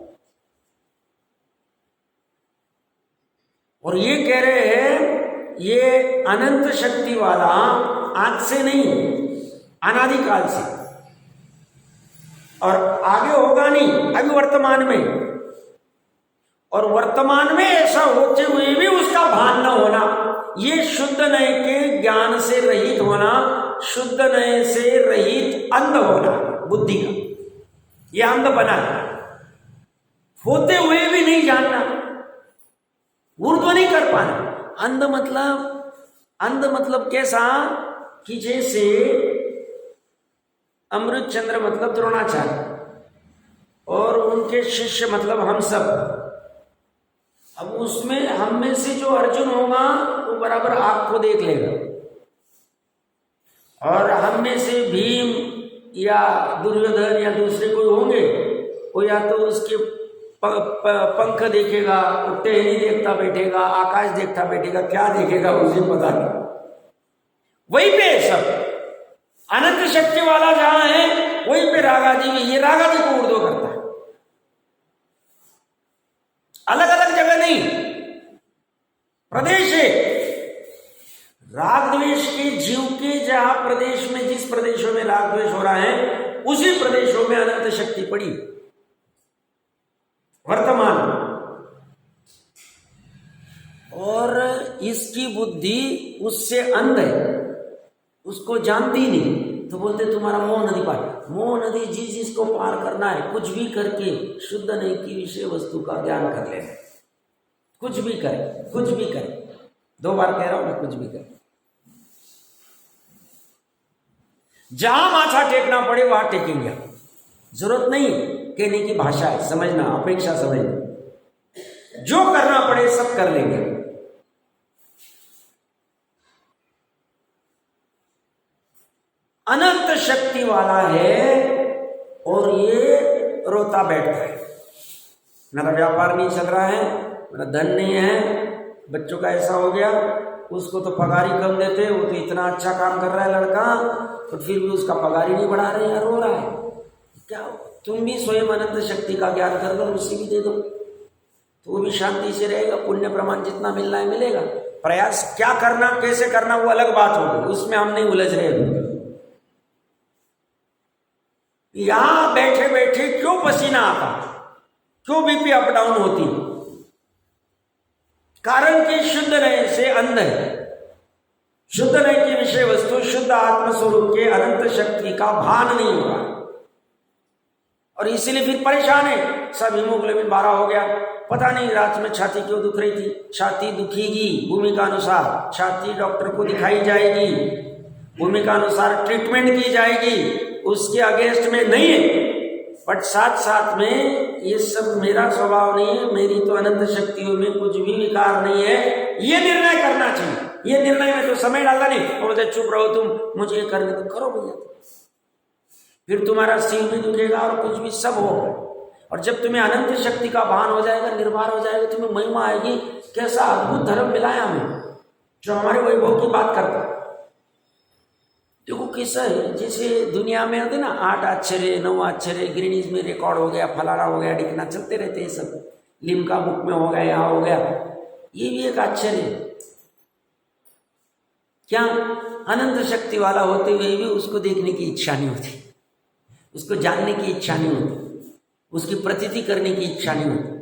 और ये कह रहे हैं ये अनंत शक्ति वाला आज से नहीं, अनादिकाल से, और आगे होगा नहीं, अभी वर्तमान में। और वर्तमान में ऐसा होते हुए भी उसका भान न होना, ये शुद्ध नय के ज्ञान से रहित होना, शुद्ध नय से रहित अंध होना बुद्धि का, ये अंध बना है। होते हुए भी नहीं जानना, ऊर्ध्व नहीं कर पाना। अंध मतलब कैसा कि जैसे अमृत चंद्र मतलब द्रोणाचार्य और उनके शिष्य मतलब हम सब। अब उसमें हम में से जो अर्जुन होगा वो बराबर आग को देख लेगा, और हम में से भीम या दुर्योधन या दूसरे कोई होंगे, वो या तो उसके पंख देखेगा, टहनी देखता बैठेगा, आकाश देखता बैठेगा, क्या देखेगा उसे पता नहीं। वहीं पे सब अनंत शक्ति वाला जहां है वहीं पे रागादि में, ये रागादि को ऊर्ध्व करता है, अलग अलग जगह नहीं, प्रदेश है। राग द्वेष के जीव के जहां प्रदेश में, जिस प्रदेशों में राग द्वेष हो रहा है उसी प्रदेशों में अनंत शक्ति पड़ी वर्तमान। और इसकी बुद्धि उससे अंध है, उसको जानती नहीं। तो बोलते तुम्हारा मोह नदी पार, मोह नदी जिसको पार करना है, कुछ भी करके शुद्ध नहीं की विषय वस्तु का ज्ञान कर लेना, कुछ भी करे, कुछ भी करे। 2 बार कह रहा हूं मैं, कुछ भी करे। जहां माथा टेकना पड़े वहां टेकेंगे। जरूरत नहीं कहने की भाषा है, समझना, अपेक्षा समझना। जो करना पड़े सब कर लेंगे। अनंत शक्ति वाला है और ये रोता बैठता है, मेरा व्यापार नहीं चल रहा है, मेरा धन नहीं है, बच्चों का ऐसा हो गया, उसको तो पगार ही कम देते, वो तो इतना अच्छा काम कर रहा है लड़का, तो फिर भी उसका पगार ही नहीं बढ़ा रहे हैं, रो रहा है। क्या तुम भी स्वयं अनंत शक्ति का ज्ञान कर दो, उसी भी दे दो, तो वो भी शांति से रहेगा। पुण्य प्रमाण जितना मिलना है मिलेगा। प्रयास क्या करना, कैसे करना, वो अलग बात होगी, उसमें हम नहीं उलझ रहे। यहां बैठे बैठे क्यों पसीना आता, क्यों बीपी अप डाउन होती? कारण कि शुद्ध नय से अंध है। शुद्ध नय की विषय वस्तु शुद्ध आत्म स्वरूप के अनंत शक्ति का भान नहीं हो रहा, और इसीलिए फिर परेशान है। सब हीमोग्लोबिन 12 हो गया, पता नहीं रात में छाती क्यों दुख रही थी। छाती दुखेगी, भूमिका अनुसार छाती डॉक्टर को दिखाई जाएगी, भूमिका अनुसार ट्रीटमेंट की जाएगी, उसके अगेंस्ट में नहीं है। बट साथ साथ में ये सब मेरा स्वभाव नहीं है, मेरी तो अनंत शक्तियों में कुछ भी विकार नहीं है, ये निर्णय करना चाहिए। ये निर्णय में तो समय डालना नहीं, और बोलते चुप रहो तुम, मुझे करने तो करो भैया। फिर तुम्हारा सिर भी दुखेगा और कुछ भी सब होगा। और जब तुम्हें अनंत शक्ति का भान हो जाएगा, निर्भर हो जाएगा, तुम्हें महिमा आएगी। कैसा अद्भुत धर्म मिला है हमें, जो हमारे वैभव की बात करता है। देखो कैसा है, जैसे दुनिया में होते ना 8 आश्चर्य 9 आश्चर्य, गिनीज में रिकॉर्ड हो गया, फलाना हो गया, ढिकना चलते रहते हैं सब, लिम्का बुक में हो गया, यहाँ हो गया। ये भी एक आश्चर्य है। क्या अनंत शक्ति वाला होते हुए भी उसको देखने की इच्छा नहीं होती, उसको जानने की इच्छा नहीं होती, उसकी प्रतीति करने की इच्छा नहीं होती,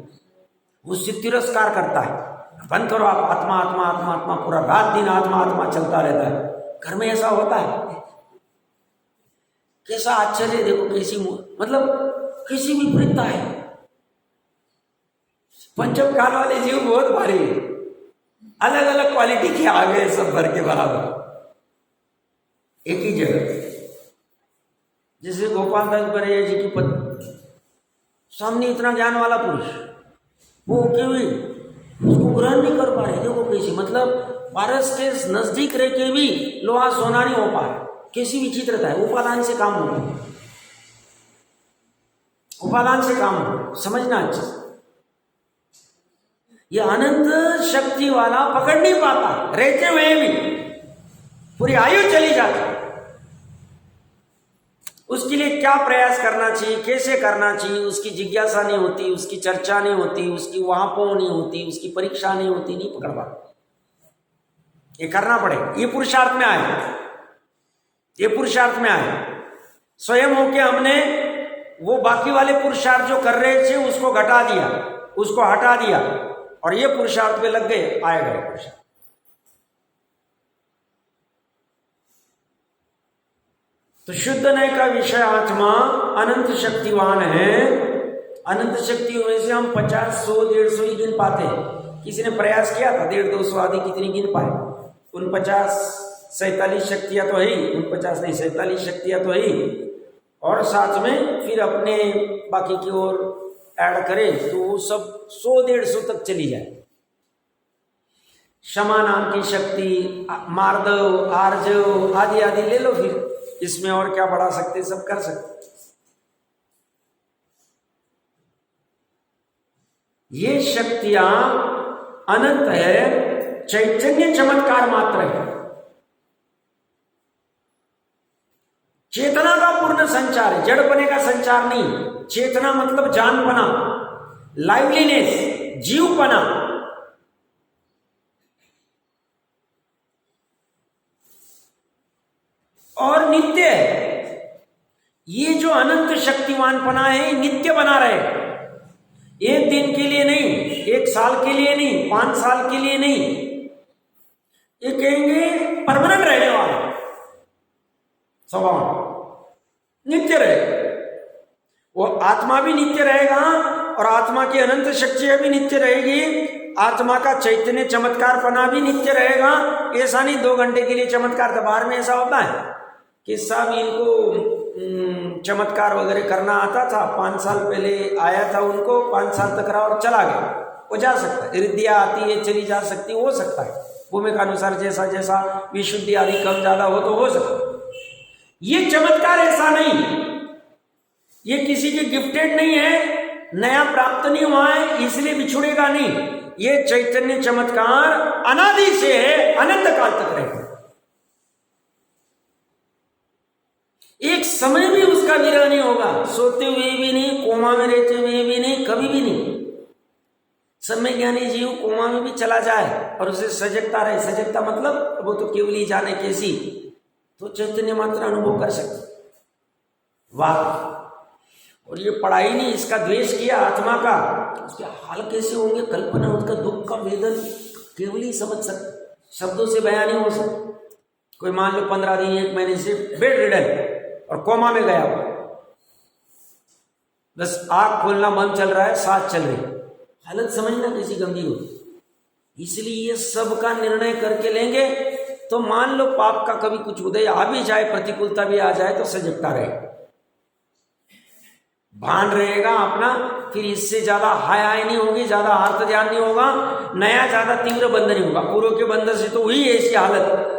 उससे तिरस्कार करता है। बंद करो आप, आत्मा आत्मा आत्मा आत्मा, पूरा रात दिन आत्मा आत्मा चलता रहता है। घर में ऐसा होता है? कैसा आश्चर्य, देखो कैसी मतलब कैसी विपरीतता है। पंचम काल वाले जीव बहुत भारी, अलग अलग क्वालिटी के आ गए सब भर के बराबर एक ही जगह। जैसे गोपाल दास बरैया जी की पत्नी, सामने इतना ज्ञान वाला पुरुष, वो क्यों भी उसको ग्रहण नहीं कर पा रहे। देखो कैसी, मतलब पारस के नजदीक रह के भी लोहा सोना नहीं हो पा रहा। कैसी विचित्रता है। उपादान से काम हो, उपादान से काम हो, समझना अच्छे। ये अनंत शक्ति वाला पकड़ नहीं पाता, रहते हुए भी पूरी आयु चली जाती। उसके लिए क्या प्रयास करना चाहिए, कैसे करना चाहिए, उसकी जिज्ञासा नहीं होती, उसकी चर्चा नहीं होती, उसकी वहां नहीं होती, उसकी परीक्षा नहीं होती, नहीं पकड़ पाता। ये करना पड़ेगा। ये पुरुषार्थ में आए, ये पुरुषार्थ में आए। स्वयं होके हमने वो बाकी वाले पुरुषार्थ जो कर रहे थे उसको घटा दिया, उसको हटा दिया, और ये पुरुषार्थ पे लग गए, आए गए पुरुषार्थ। तो शुद्ध नय का विषय आत्मा अनंत शक्तिवान है। अनंत शक्तियों में से हम 50, 100, 150 ही गिन पाते हैं। किसी ने प्रयास किया था 150, 200 आदि कितनी गिन पाए? 49, 47 शक्तियां तो है ही, 49 नहीं 47 शक्तियां तो है ही, और साथ में फिर अपने बाकी की ओर ऐड करें तो वो सब 100, 150 तक चली जाए। क्षमा नाम की शक्ति, मार्दव, आर्जव आदि आदि ले लो, फिर इसमें और क्या बढ़ा सकते, सब कर सकते। ये शक्तियां अनंत है, चैतन्य चमत्कार मात्र है। चेतना का पूर्ण संचार है, जड़पने का संचार नहीं। चेतना मतलब जानपना, लाइवलीनेस, जीवपना। और नित्य है। ये जो अनंत शक्तिवानपना है नित्य बना रहे, एक दिन के लिए नहीं, एक साल के लिए नहीं, 5 साल के लिए नहीं, ये कहेंगे परमानेंट रहने वाला स्वभाव, नित्य रहे। वो आत्मा भी नित्य रहेगा और आत्मा की अनंत शक्तियां भी नित्य रहेगी। आत्मा का चैतन्य चमत्कारपना भी नित्य रहेगा। ऐसा नहीं 2 घंटे के लिए चमत्कार, तो बाहर में ऐसा होता है कि साहब इनको चमत्कार वगैरह करना आता था, 5 साल पहले आया था उनको, 5 साल तक रहा और चला गया। वो जा सकता है, रिद्धियां आती है चली जा सकती, हो सकता है भूमि का अनुसार जैसा जैसा विशुद्धि आदि कम ज्यादा हो तो हो सकता है। ये चमत्कार ऐसा नहीं, ये किसी की गिफ्टेड नहीं है, नया प्राप्त नहीं हुआ है इसलिए बिछुड़ेगा नहीं। ये चैतन्य चमत्कार अनादि से है, अनंत काल तक रहेगा। एक समय भी उसका विरह नहीं होगा, सोते हुए भी नहीं, कोमा में रहते हुए भी नहीं, कभी भी नहीं। समय ज्ञानी जीव कोमा में भी चला जाए और उसे सजगता रहे, सजगता मतलब वो तो केवल ही जाने कैसी, तो चैतन्य मात्र अनुभव कर सकते। वाह! और ये पढ़ाई नहीं, इसका द्वेष किया आत्मा का, उसके हाल कैसे होंगे, कल्पना, उसका दुख का वेदन केवल ही समझ सकते, शब्दों से बयान नहीं हो सकता। कोई मान लो 15 दिन 1 महीने से बेड रिडन और कोमा में गया, बस आंख खोलना बंद चल रहा है, सांस चल रही, हालत समझना कैसी गंभीर होती। इसलिए ये सब का निर्णय करके लेंगे तो मान लो पाप का कभी कुछ उदय आ भी जाए, प्रतिकूलता भी आ जाए तो सजगता रहेगा, भान रहेगा अपना। फिर इससे ज्यादा हाय नहीं होगी, ज्यादा आर्त ध्यान नहीं होगा, नया ज्यादा तीव्र बंध नहीं होगा। पूर्व के बंध से तो हुई ऐसी हालत,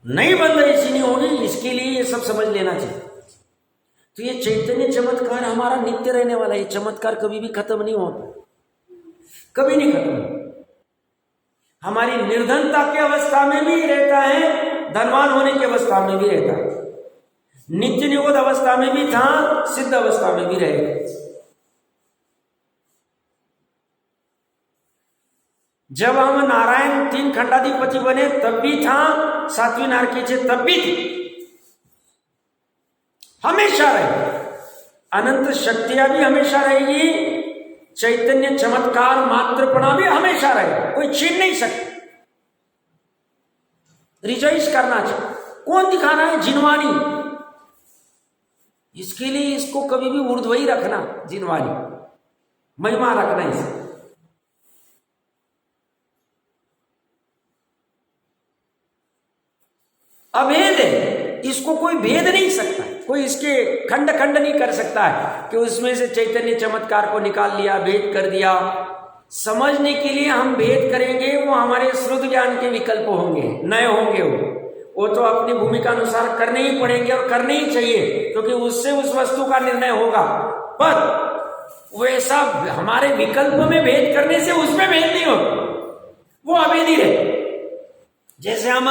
नई बंध ऐसी नहीं होगी। इसके लिए ये सब समझ लेना चाहिए। तो ये चैतन्य चमत्कार हमारा नित्य रहने वाला है। ये चमत्कार कभी भी खत्म नहीं होता, कभी नहीं खत्म। हमारी निर्धनता की अवस्था में भी रहता है, धनवान होने की अवस्था में भी रहता है, नित्य निरोध अवस्था में भी था, सिद्ध अवस्था में भी रहेगा। जब हम नारायण 3 खंडाधिपति बने तब भी था, 7वीं नारकीचे तब भी थी, हमेशा रहे। अनंत शक्तियां भी हमेशा रहेगी, चैतन्य चमत्कार मात्रपणा भी हमेशा रहेगा, कोई छीन नहीं सकता। रिजॉइस करना चाहिए। कौन दिखाना है? जिनवानी। इसके लिए इसको कभी भी ऊर्ध्वई रखना, जिनवानी महिमा रखना इसे। अभेद है, इसको कोई भेद नहीं सकता, कोई इसके खंड खंड नहीं कर सकता है कि उसमें से चैतन्य चमत्कार को निकाल लिया, भेद कर दिया। समझने के लिए हम भेद करेंगे, वो हमारे श्रुत ज्ञान के विकल्प होंगे, नए होंगे। वो तो अपनी भूमिका अनुसार करने ही पड़ेंगे और करने ही चाहिए, क्योंकि उससे उस वस्तु का निर्णय होगा। पर वैसा हमारे विकल्प में भेद करने से उसमें भेद नहीं होगा, वो अभेदी रहे। जैसे हम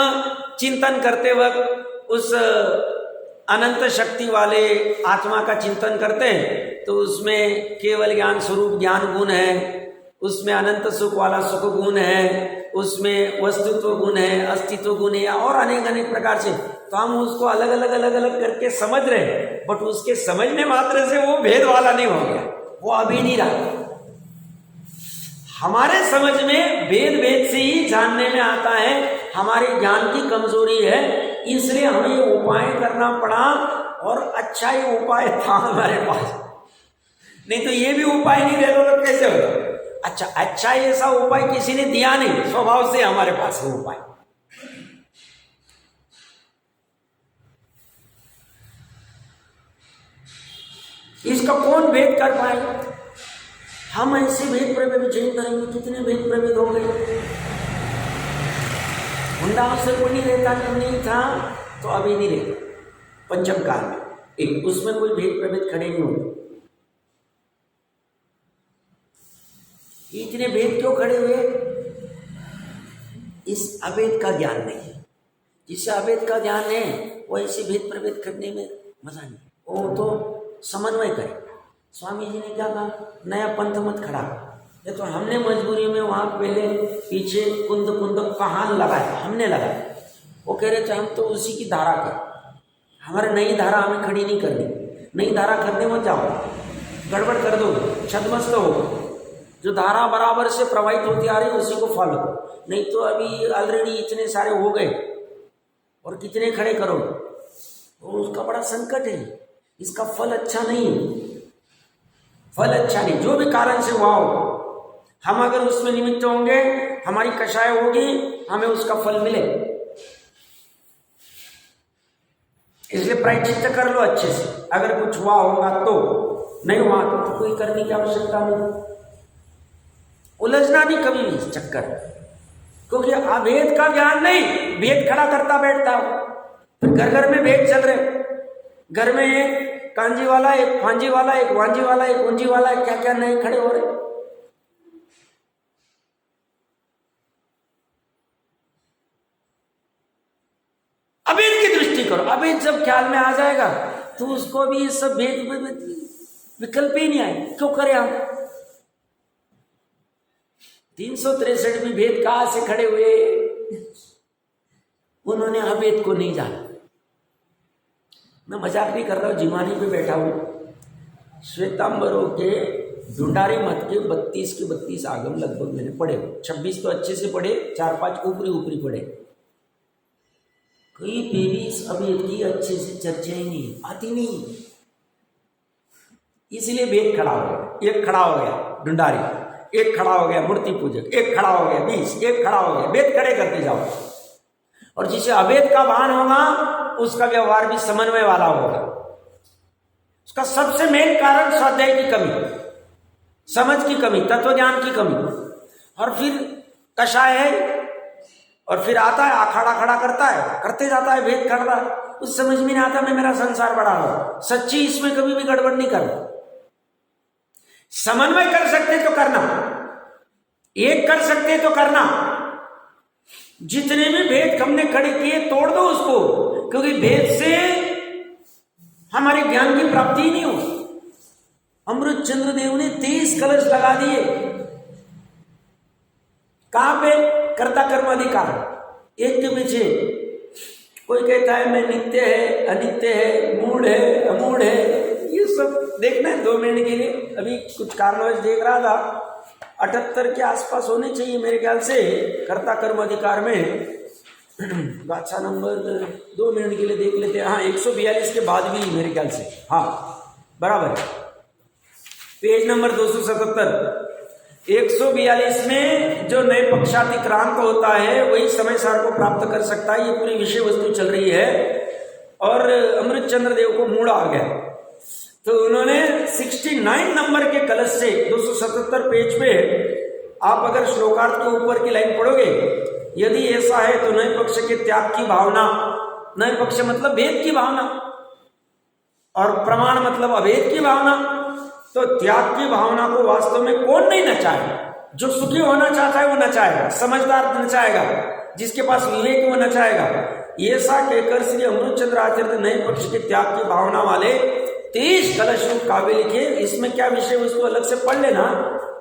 चिंतन करते वक्त उस अनंत शक्ति वाले आत्मा का चिंतन करते हैं, तो उसमें केवल ज्ञान स्वरूप ज्ञान गुण है, उसमें अनंत सुख वाला सुख गुण है, उसमें वस्तुत्व गुण है, अस्तित्व गुण है, और अनेक अनेक प्रकार से। तो हम उसको अलग अलग अलग अलग करके समझ रहे हैं, बट उसके समझने मात्र से वो भेद वाला नहीं हो गया, वो अभी नहीं रहा। हमारे समझ में भेद से ही जानने में आता है, हमारे ज्ञान की कमजोरी है, इसलिए हमें ये उपाय करना पड़ा। और अच्छा ये उपाय था हमारे पास, नहीं तो ये भी उपाय नहीं रहे तो कैसे होगा? अच्छा ऐसा उपाय किसी ने दिया नहीं, स्वभाव से हमारे पास है उपाय। इसका कौन भेद कर पाएगा? हम ऐसे भेद प्रभेद चेंज करेंगे, कितने भेद प्रभेद हो गए। हुंडा से कोई नहीं रहता, जब नहीं था तो अभी नहीं रहता। पंचम काल में एक उसमें कोई भेद प्रभेद खड़े नहीं होते। इतने भेद क्यों खड़े हुए? इस अभेद का ज्ञान नहीं है। जिससे अभेद का ज्ञान है वो ऐसे भेद प्रभेद करने में मजा नहीं, वो तो समन्वय करे। स्वामी जी ने क्या कहा? नया पंथ मत खड़ा। ये तो हमने मजबूरी में वहां पहले पीछे कुंद कहान लगाया, हमने लगाया। वो कह रहे थे हम तो उसी की धारा के, हमारे नई धारा हमें खड़ी नहीं करनी, नई धारा करने मत जाओ, गड़बड़ कर दो, छदमस्त हो। जो धारा बराबर से प्रवाहित होती आ रही है उसी को फॉलो करो, नहीं तो अभी ऑलरेडी इतने सारे हो गए और कितने खड़े करो, तो उसका बड़ा संकट है। इसका फल अच्छा नहीं है, फल अच्छा नहीं। जो भी कारण से हुआ हो, हम अगर उसमें निमित्त होंगे, हमारी कषाय होगी, हमें उसका फल मिले। इसलिए प्रायश्चित्त कर लो अच्छे से। अगर कुछ हुआ होगा तो, नहीं हुआ तो कोई करने की आवश्यकता नहीं, उलझना नहीं कभी भी इस चक्कर, क्योंकि अभेद का ज्ञान नहीं, भेद खड़ा करता बैठता हो। फिर घर घर में भेद चल रहे, घर में एक कांजी वाला, एक फांजी वाला, एक वांजी वाला, एक ऊंजी वाला, क्या क्या नए खड़े हो रहे। अभेद की दृष्टि करो। अभेद जब ख्याल में आ जाएगा तो उसको भी सब भेद विकल्प ही नहीं आए, क्यों करें हम? 363 में भेद कहां से खड़े हुए? उन्होंने अभेद को नहीं जाना। मैं मजाक नहीं कर रहा हूं, जिमानी पे बैठा हूं। श्वेतांबरों के ढूंढारी मत के 32 के 32 आगम लगभग मैंने पढ़े, 26 तो अच्छे से पढ़े, 4-5 ऊपरी पढ़े। कहीं पे भी इस अभेद की अच्छे से चर्चा ही नहीं आती, नहीं। इसलिए भेद खड़ा हो गया। एक खड़ा हो गया ढूंढारी, एक खड़ा हो गया मूर्ति पूजक, एक खड़ा हो गया 20, एक खड़ा हो गया। भेद खड़े करते जाओ, और जिसे अभेद का भान होगा उसका व्यवहार भी समन्वय वाला होगा। उसका सबसे मेन कारण स्वाध्याय की कमी, समझ की कमी, तत्व ज्ञान की कमी, और फिर कषाय है, और फिर आता है अखाड़ा खड़ा करता है, करते जाता है भेद खड़ा। उस समझ में नहीं आता मैं मेरा संसार बढ़ा रहा हूं। सच्ची इसमें कभी भी गड़बड़ नहीं करना। समन्वय कर सकते तो करना, एक कर सकते तो करना। जितने भी भेद हमने खड़े किए तोड़ दो उसको, क्योंकि भेद से हमारे ज्ञान की प्राप्ति ही नहीं हो। अमृत चंद्र देव ने 30 कलश लगा दिए, कहाँ पे? कर्ता कर्म अधिकार, एक के पीछे। कोई कहता है मैं नित्य है, अनित्य है, मूढ़ है, अमूढ़ है, ये सब देखना है 2 मिनट के लिए। अभी कुछ कारणवश देख रहा था, 78 के आसपास होने चाहिए मेरे ख्याल से कर्ता कर्म अधिकार में। अच्छा नंबर 2 मिनट के लिए देख लेते हैं। हाँ, 142 के बाद भी मेरे ख्याल से, हाँ बराबर, पेज नंबर 277। 142 में जो नए पक्षातिक्रांत होता है वही समय सार को प्राप्त कर सकता है। ये पूरी विषय वस्तु चल रही है और अमृत चंद्र देव को मूड आ गया, तो उन्होंने 69 नंबर के कलश से 277 पेज पे आप अगर श्लोकार्थ के ऊपर की लाइन पढ़ोगे, यदि ऐसा है तो नए पक्ष के त्याग की भावना, नए पक्ष मतलब भेद की भावना और प्रमाण मतलब अभेद की भावना, तो त्याग की भावना को वास्तव में कौन नहीं नचाए? जो सुखी होना चाहता है वो नचाएगा, समझदार नचाएगा, जिसके पास विवेक वो नचाएगा। ऐसा कहकर श्री अमृतचंद्र आचार्य नए पक्ष के त्याग की भावना वाले 23 कलश रूप काव्य लिखे। इसमें क्या विषय उसको अलग से पढ़ लेना,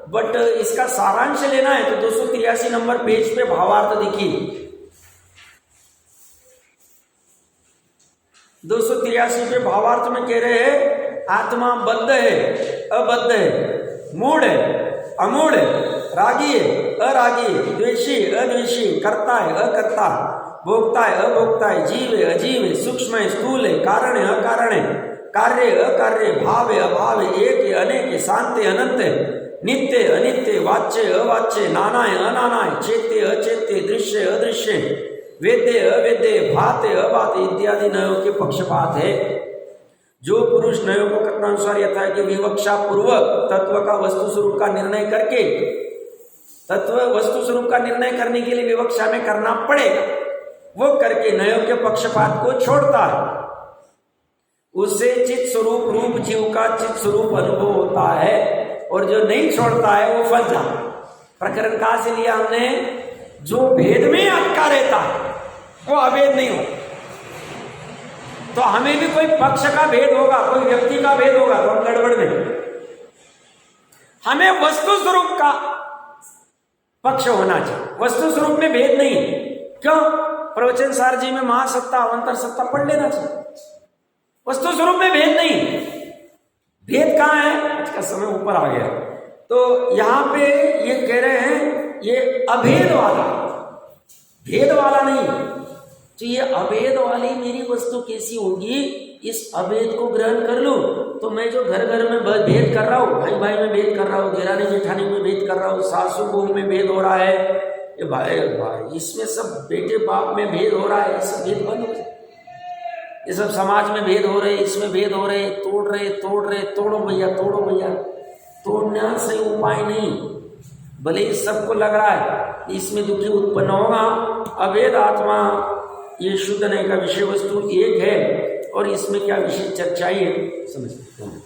बट इसका सारांश लेना है तो 283 नंबर पेज पे भावार्थ देखिए। 283 पे भावार्थ में कह रहे हैं आत्मा बद्ध है, अबद्ध है, मूढ़ है, अमूढ़ है, रागी है, अरागी है, द्वेषी है, अद्वेषी, कर्ता है, अकर्ता, भोक्ता है, अभोक्ता है, जीव है, अजीव है, सूक्ष्म है, स्थूल है, कारण है, अकारण है, कार्य है, अकार्य, भाव है, अभाव है, एक है, अनेक है, शांत है, अनंत है, नित्य अनित्य, वाच्य अवाच्य, नाना है, अनाना है, चेत्य अचेत्य, दृश्य अदृश्य, वेद्य अवेद्य, भात अभात इत्यादि नयों के पक्षपात है। जो पुरुष नयों को कथनानुसार यथा कि विवक्षा पूर्वक तत्व का वस्तु स्वरूप का निर्णय करके, तत्व वस्तु स्वरूप का निर्णय करने के लिए विवक्षा में करना पड़ेगा, वो करके नयों के पक्षपात को छोड़ता है, उससे चित स्वरूप रूप जीव का चित स्वरूप अनुभव होता है। और जो नहीं छोड़ता है वो फल था। प्रकरण कहां से लिया हमने? जो भेद में अटका रहता है वो अभेद नहीं हो। तो हमें भी कोई पक्ष का भेद होगा, कोई व्यक्ति का भेद होगा तो हम गड़बड़ में। हमें वस्तु स्वरूप का पक्ष होना चाहिए, वस्तु स्वरूप में भेद नहीं। क्यों? प्रवचन सार जी में महासत्ता अवंतर सत्ता पढ़ लेना चाहिए। वस्तु स्वरूप में भेद नहीं, भेद कहां है? आज का समय ऊपर आ गया, तो यहां पे ये कह रहे हैं ये अभेद वाला, भेद वाला नहीं। तो ये अभेद वाली मेरी वस्तु कैसी होगी? इस अभेद को ग्रहण कर लूं तो मैं जो घर घर में भेद कर रहा हूं, भाई भाई में भेद कर रहा हूं, देरानी जेठानी में भेद कर रहा हूं, सासू बहू में भेद हो रहा है, ये भाई इसमें सब बेटे बाप में भेद हो रहा है, ये सब भेद बंद हो जाए। ये सब समाज में भेद हो रहे, इसमें भेद हो रहे, तोड़ रहे, तोड़ो भैया, तोड़ो भैया। तोड़ना सही उपाय नहीं, भले ही सबको लग रहा है इसमें दुखी उत्पन्न होगा। अभेद आत्मा ये शुद्ध नहीं का विषय वस्तु एक है और इसमें क्या विषय चर्चा है समझ सकते हैं।